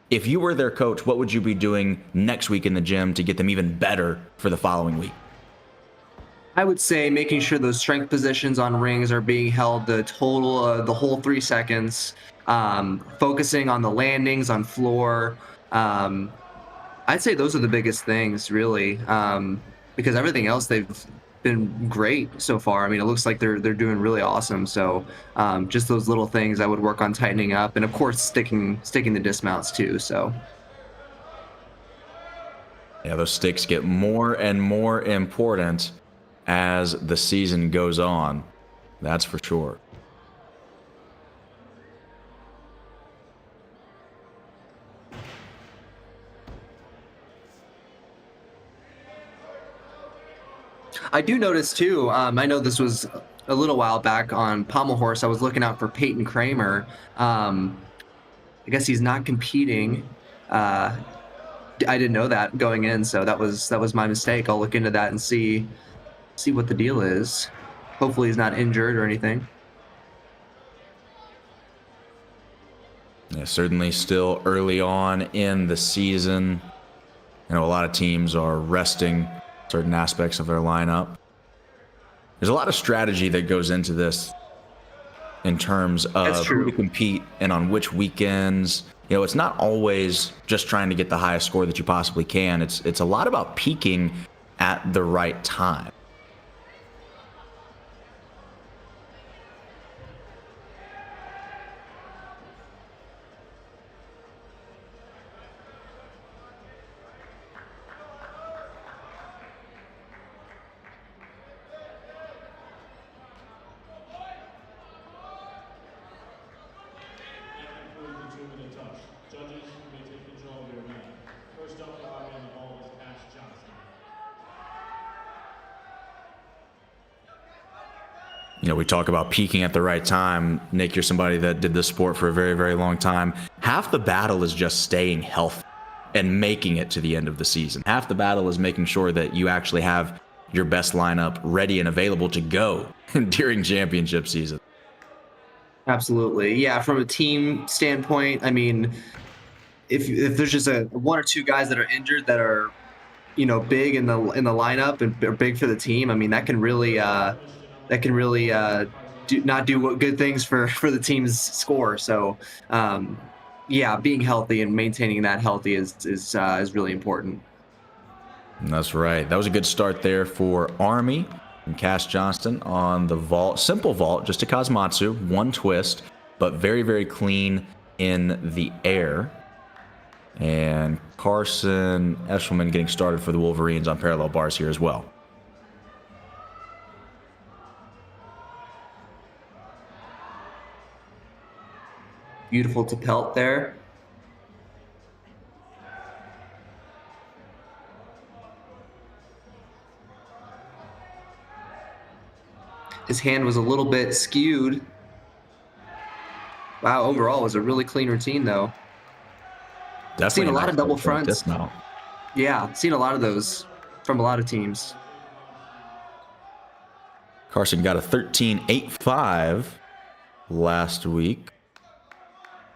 If you were their coach, what would you be doing next week in the gym to get them even better for the following week? I would say making sure those strength positions on rings are being held the whole 3 seconds, focusing on the landings on floor. I'd say those are the biggest things, really, because everything else they've been great so far. I mean, it looks like they're doing really awesome. So just those little things I would work on tightening up, and of course sticking the dismounts too. So yeah, those sticks get more and more important as the season goes on. That's for sure. I do notice too. I know this was a little while back on Pommel Horse. I was looking out for Peyton Cramer. I guess he's not competing. I didn't know that going in, so that was my mistake. I'll look into that and see what the deal is. Hopefully he's not injured or anything. Yeah, certainly still early on in the season. You know, a lot of teams are resting certain aspects of their lineup. There's a lot of strategy that goes into this in terms of who to compete and on which weekends. You know, it's not always just trying to get the highest score that you possibly can. It's a lot about peaking at the right time. You know, we talk about peaking at the right time. Nick, you're somebody that did this sport for a very, very long time. Half the battle is just staying healthy and making it to the end of the season. Half the battle is making sure that you actually have your best lineup ready and available to go during championship season. Absolutely. Yeah, from a team standpoint, I mean, if there's just one or two guys that are injured that are, you know, big in the lineup and are big for the team, I mean, that can really do good things for the team's score. So yeah, being healthy and maintaining that healthy is really important. That's right. That was a good start there for Army and Cass Johnston on the vault. Simple vault, just a Kazumatsu, one twist, but very, very clean in the air. And Carson Eshelman getting started for the Wolverines on parallel bars here as well. Beautiful to pelt there. His hand was a little bit skewed. Wow, overall it was a really clean routine though. Definitely seen a lot of double fronts. Dismount. Yeah, seen a lot of those from a lot of teams. Carson got a 13.85 last week.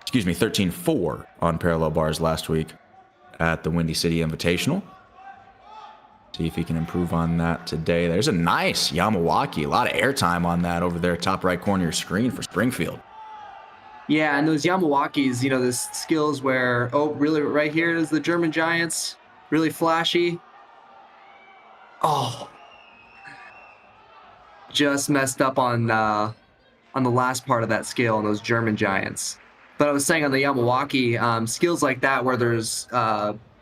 Excuse me, 13.4 on parallel bars last week at the Windy City Invitational. See if he can improve on that today. There's a nice Yamawaki. A lot of airtime on that over there, top right corner of your screen for Springfield. Yeah, and those Yamawakis, you know, the skills where, oh, really, right here is the German Giants. Really flashy. Oh. Just messed up on the last part of that skill on those German Giants. But I was saying on the Yamawaki, skills like that where there's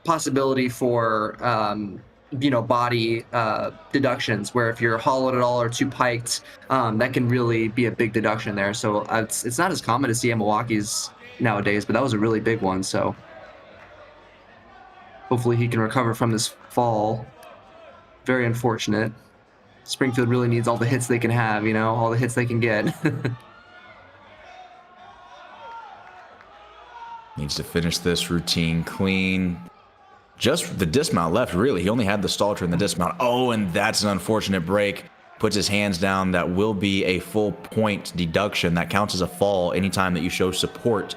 possibility for, you know, body deductions, where if you're hollowed at all or too piked, that can really be a big deduction there. So it's not as common to see Yamawakis nowadays, but that was a really big one. So hopefully he can recover from this fall. Very unfortunate. Springfield really needs all the hits they can have, you know, all the hits they can get. Needs to finish this routine clean. Just the dismount left, really. He only had the stalter and the dismount. Oh, and that's an unfortunate break. Puts his hands down. That will be a full point deduction. That counts as a fall anytime that you show support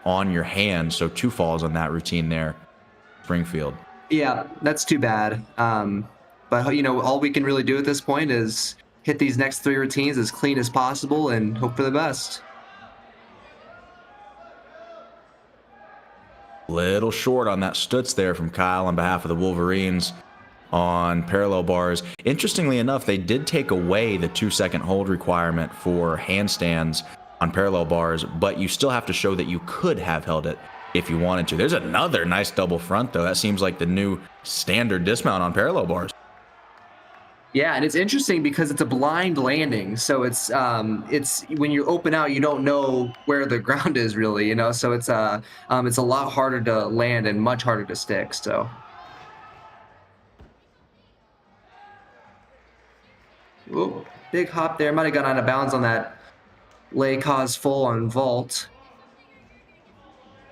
on your hand. So 2 falls on that routine there, Springfield. Yeah, that's too bad. But, you know, all we can really do at this point is hit these next 3 routines as clean as possible and hope for the best. Little short on that Stutz there from Kyle on behalf of the Wolverines on parallel bars. Interestingly enough, they did take away the 2-second hold requirement for handstands on parallel bars, but you still have to show that you could have held it if you wanted to. There's another nice double front, though. That seems like the new standard dismount on parallel bars. Yeah, and it's interesting because it's a blind landing, so it's when you open out, you don't know where the ground is really, you know. So it's a lot harder to land and much harder to stick. So Oh, big hop there. Might have gone out of bounds on that lay cause full on vault.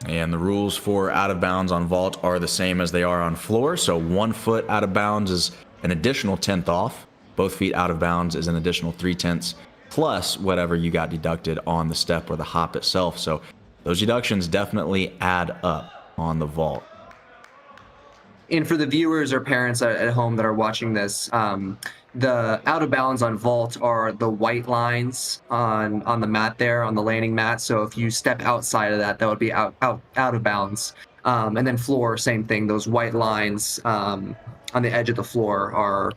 And the rules for out of bounds on vault are the same as they are on floor. So 1 foot out of bounds is an additional 10th off. Both feet out of bounds is an additional 3/10 plus whatever you got deducted on the step or the hop itself. So those deductions definitely add up on the vault. And for the viewers or parents at home that are watching this, the out of bounds on vault are the white lines on the mat there, on the landing mat. So if you step outside of that, that would be out of bounds. And then floor, same thing. Those white lines on the edge of the floor are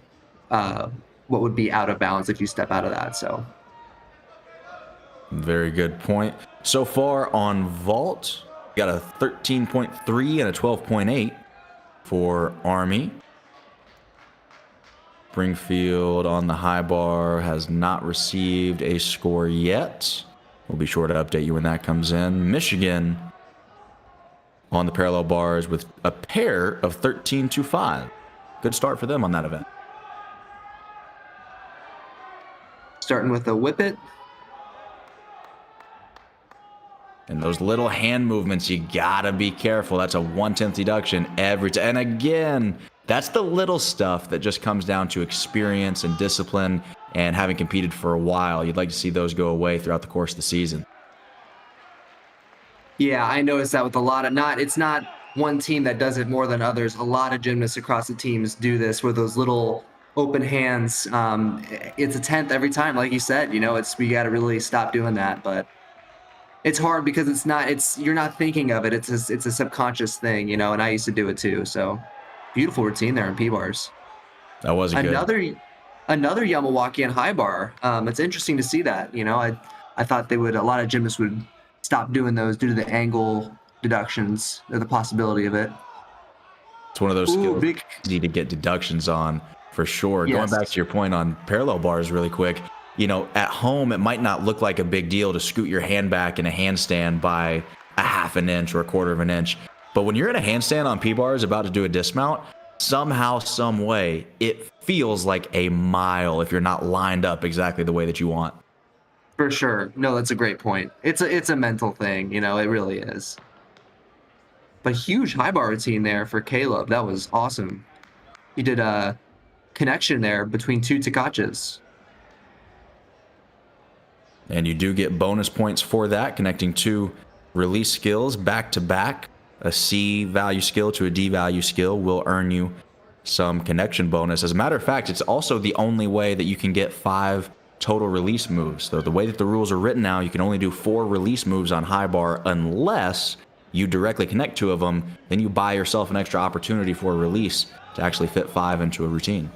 what would be out of bounds if you step out of that. So very good point. So far on vault, got a 13.3 and a 12.8 for Army. Springfield on the high bar has not received a score yet. We'll be sure to update you when that comes in. Michigan on the parallel bars with a pair of 13.25. Good start for them on that event. starting with a whippet. And those little hand movements, you gotta be careful. That's a 1/10 deduction every time. And again, that's the little stuff that just comes down to experience and discipline and having competed for a while. You'd like to see those go away throughout the course of the season. Yeah, I noticed that with a lot of it's not one team that does it more than others. A lot of gymnasts across the teams do this with those little open hands. It's a 10th every time, like you said. You know, we got to really stop doing that. But it's hard because you're not thinking of it. It's a subconscious thing, you know. And I used to do it too. So beautiful routine there in P bars. That was good. Another Yamawaki and high bar. It's interesting to see that. You know, I thought a lot of gymnasts would stop doing those due to the angle deductions or the possibility of it. It's one of those skills easy to get deductions on for sure. Yes. Going back to your point on parallel bars really quick, you know, at home, it might not look like a big deal to scoot your hand back in a handstand by a 1/2 inch or a 1/4 of an inch. But when you're in a handstand on P bars about to do a dismount, somehow, some way, it feels like a mile if you're not lined up exactly the way that you want. For sure. No, that's a great point. It's a mental thing, you know, it really is. But huge high bar routine there for Caleb. That was awesome. He did a connection there between two Takachas. And you do get bonus points for that, connecting two release skills back to back. A C value skill to a D value skill will earn you some connection bonus. As a matter of fact, it's also the only way that you can get 5 total release moves. So the way that the rules are written now, you can only do 4 release moves on high bar unless you directly connect 2 of them. Then you buy yourself an extra opportunity for a release to actually fit 5 into a routine.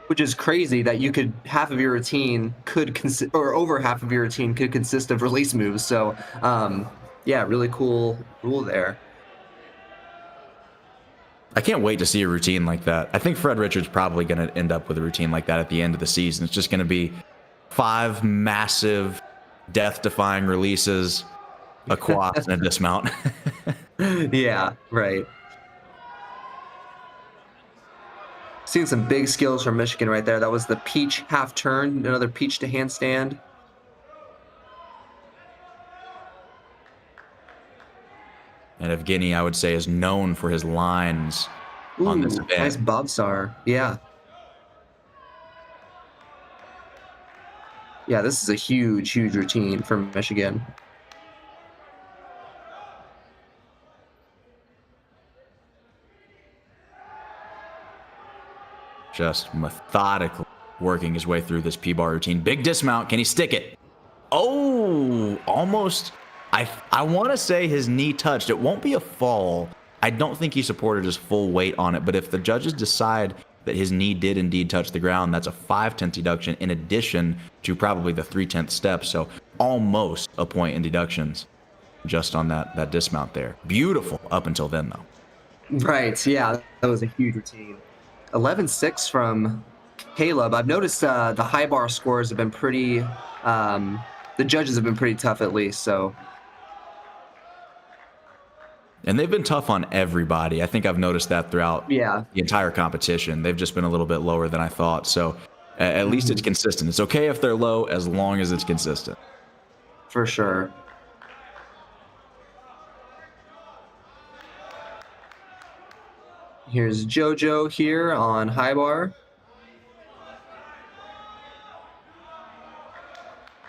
Which is crazy that you could half of your routine or over half of your routine could consist of release moves. So yeah, really cool rule there. I can't wait to see a routine like that. I think Fred Richards probably going to end up with a routine like that at the end of the season. It's just going to be 5 massive death-defying releases, a quad, and a dismount. Yeah, right. Seeing some big skills from Michigan right there. That was the peach half turn, another peach to handstand. And Evgeny, I would say, is known for his lines on this event. Nice bobsar. Yeah. Yeah, this is a huge, huge routine for Michigan. Just methodically working his way through this P-bar routine. Big dismount. Can he stick it? Oh, almost. I want to say his knee touched. It won't be a fall. I don't think he supported his full weight on it. But if the judges decide that his knee did indeed touch the ground, that's a 5/10 deduction in addition to probably the 3/10 step. So almost a point in deductions just on that dismount there. Beautiful up until then, though. Right. Yeah, that was a huge routine. 11-6 from Caleb. I've noticed the high bar scores have been pretty. The judges have been pretty tough, at least. So And they've been tough on everybody. I think I've noticed that throughout Yeah. the entire competition. They've just been a little bit lower than I thought. So at least it's consistent. It's okay if they're low as long as it's consistent. For sure. Here's JoJo here on high bar.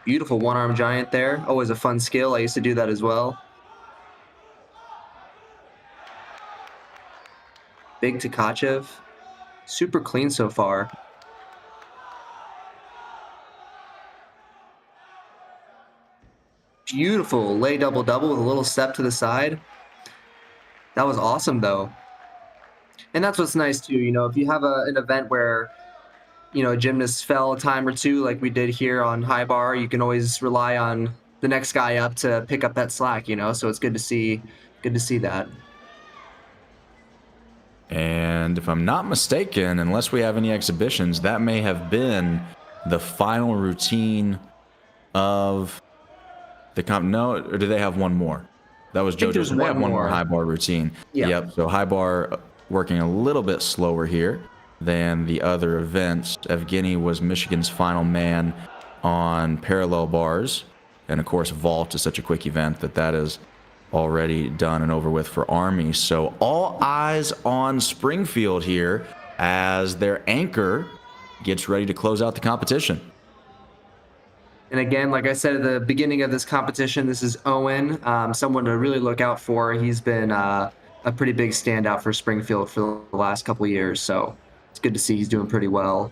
Beautiful one-arm giant there. Always a fun skill. I used to do that as well. Big Tkachev. Super clean so far. Beautiful lay double-double with a little step to the side. That was awesome, though. And that's what's nice, too. You know, if you have an event where, you know, a gymnast fell a time or two like we did here on high bar, you can always rely on the next guy up to pick up that slack, you know? So it's good to see that. And if I'm not mistaken, unless we have any exhibitions, that may have been the final routine of the comp. No, or do they have one more? That was JoJo's. They have one more high bar routine. Yeah. Yep. So high bar working a little bit slower here than the other events. Evgeny was Michigan's final man on parallel bars. And of course, vault is such a quick event that is already done and over with for Army. So all eyes on Springfield here as their anchor gets ready to close out the competition. And again, like I said at the beginning of this competition, this is Owen, someone to really look out for. He's been a pretty big standout for Springfield for the last couple of years. So it's good to see he's doing pretty well.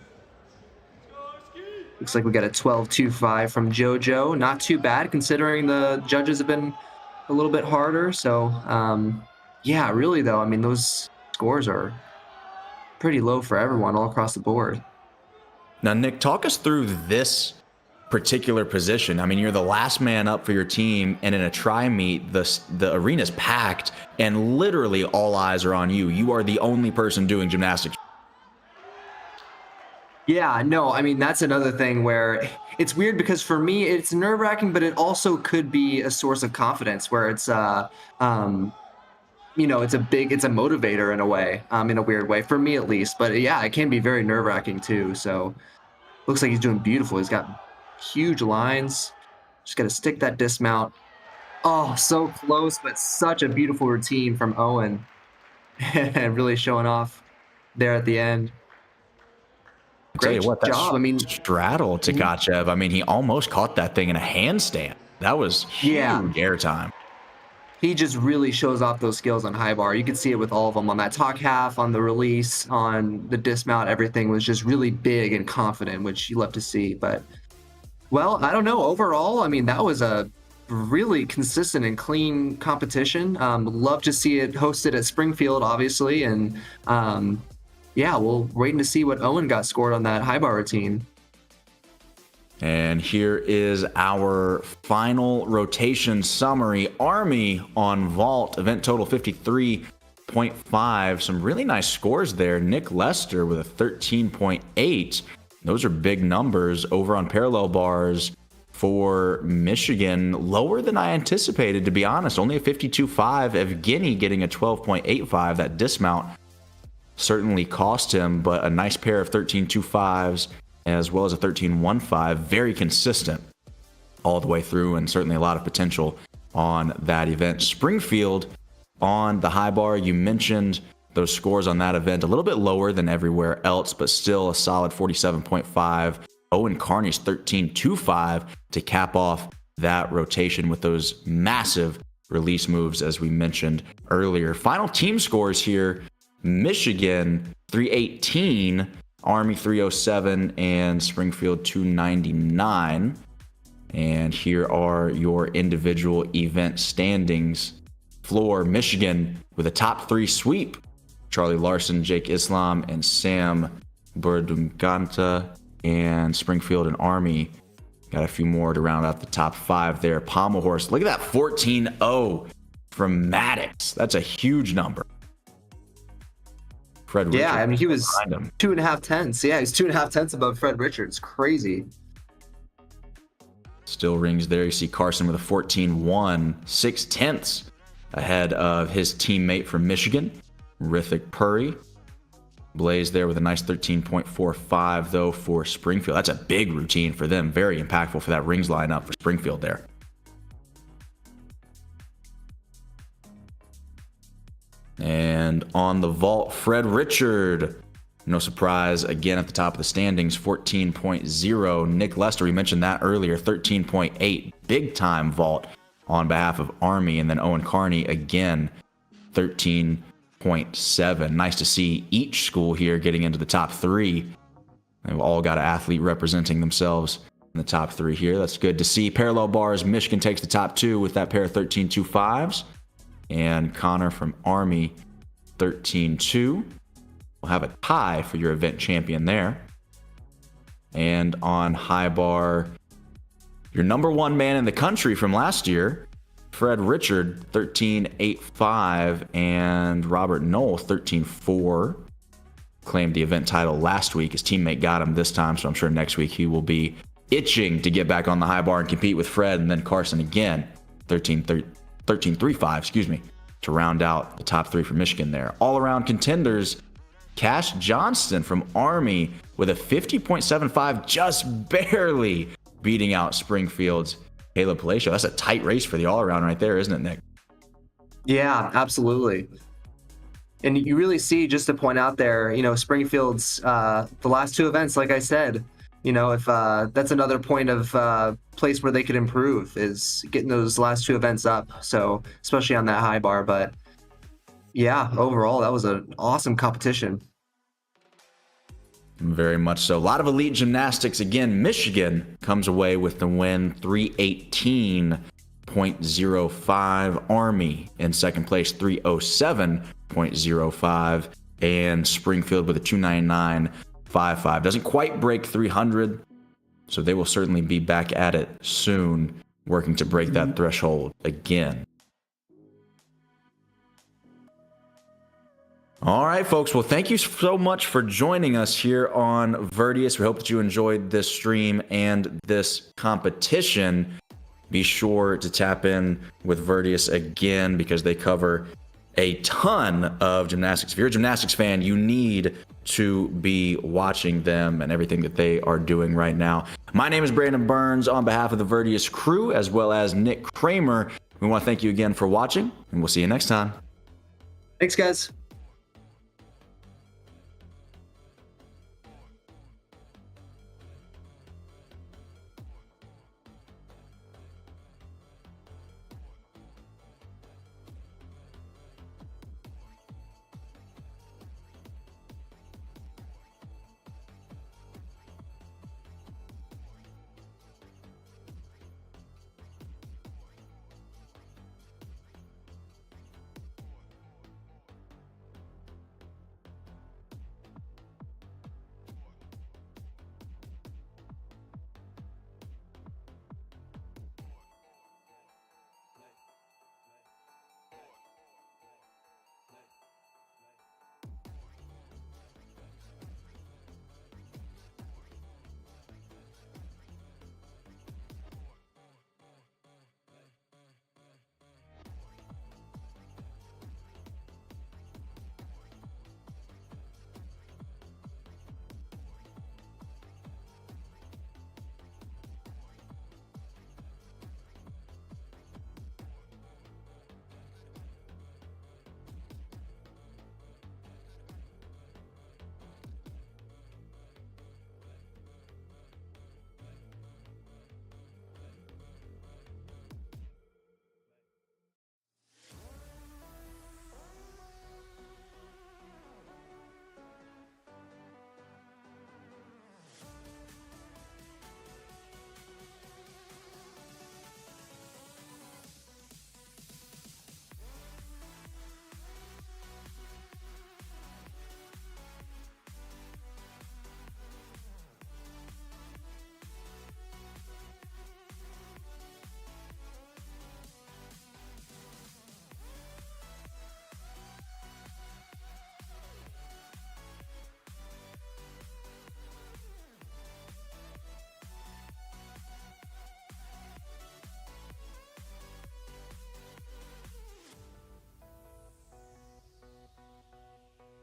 Looks like we got a 12.25 from JoJo. Not too bad considering the judges have been a little bit harder. So, yeah, really, though, I mean, those scores are pretty low for everyone all across the board. Now, Nick, talk us through this particular position. I mean, you're the last man up for your team, and in a tri-meet, the arena's packed, and literally all eyes are on you. You are the only person doing gymnastics. Yeah, no, I mean, that's another thing where it's weird because for me, it's nerve-wracking, but it also could be a source of confidence where it's, you know, it's a motivator in a way, in a weird way, for me at least. But yeah, it can be very nerve-wracking too. So looks like he's doing beautiful. He's got huge lines. Just got to stick that dismount. Oh, so close, but such a beautiful routine from Owen. And really showing off there at the end. Great job. I mean, straddle Tkachev. I mean, he almost caught that thing in a handstand. That was huge airtime. He just really shows off those skills on high bar. You could see it with all of them on that talk half, on the release, on the dismount. Everything was just really big and confident, which you love to see. But, well, I don't know. Overall, I mean, that was a really consistent and clean competition. Love to see it hosted at Springfield, obviously. And, yeah, we're waiting to see what Owen got scored on that high bar routine. And here is our final rotation summary. Army on vault, event total 53.5. Some really nice scores there. Nick Lester with a 13.8. Those are big numbers. Over on parallel bars for Michigan, lower than I anticipated, to be honest. Only a 52.5. Evgeny getting a 12.85. That dismount certainly cost him, but a nice pair of 13.25s as well as a 13.15. Very consistent all the way through, and certainly a lot of potential on that event. Springfield on the high bar, you mentioned those scores on that event a little bit lower than everywhere else, but still a solid 47.5. Owen Carney's 13.25 to cap off that rotation with those massive release moves, as we mentioned earlier. Final team scores here. Michigan 318, Army 307, and Springfield 299. And here are your individual event standings. Floor, Michigan with a top three sweep. Charlie Larson, Jake Islam, and Sam Burdunganta. And Springfield and Army got a few more to round out the top five there. Pommel Horse, look at that 14-0 from Maddox. That's a huge number. Fred Richards, I mean, he was 2.5 tenths. Yeah, he's 2.5 tenths above Fred Richards. Crazy. Still rings there. You see Carson with a 14-1, 6 tenths ahead of his teammate from Michigan, Rithik Puri. Blaze there with a nice 13.45 though for Springfield. That's a big routine for them. Very impactful for that rings lineup for Springfield there. And on the vault, Fred Richard. No surprise, again at the top of the standings, 14.0. Nick Lester, we mentioned that earlier, 13.8. Big time vault on behalf of Army. And then Owen Carney again, 13.7. Nice to see each school here getting into the top three. They've all got an athlete representing themselves in the top three here. That's good to see. Parallel bars, Michigan takes the top two with that pair of 13.25s. And Connor from Army, 13.2. We'll have a tie for your event champion there. And on high bar, your number one man in the country from last year, Fred Richard, 13.85, and Robert Knoll, 13.4. Claimed the event title last week. His teammate got him this time, so I'm sure next week he will be itching to get back on the high bar and compete with Fred, and then Carson again, 13.35, to round out the top three for Michigan there. All-around contenders, Cash Johnston from Army with a 50.75, just barely beating out Springfield's Caleb Palacio. That's a tight race for the all-around right there, isn't it, Nick? Yeah, absolutely. And you really see, just to point out there, Springfield's the last two events, like I said, if that's another point of place where they could improve is getting those last two events up. So especially on that high bar, but yeah, overall, that was an awesome competition. Very much so. A lot of elite gymnastics. Again, Michigan comes away with the win, 318.05. Army in second place, 307.05. And Springfield with a 299.55. Doesn't quite break 300, so they will certainly be back at it soon, working to break that threshold again. All right, folks. Well, thank you so much for joining us here on Virtius. We hope that you enjoyed this stream and this competition. Be sure to tap in with Virtius again because they cover a ton of gymnastics. If you're a gymnastics fan, you need to be watching them and everything that they are doing right now. My name is Brandon Burns on behalf of the Virtius crew, as well as Nick Cramer. We want to thank you again for watching, and we'll see you next time. Thanks, guys.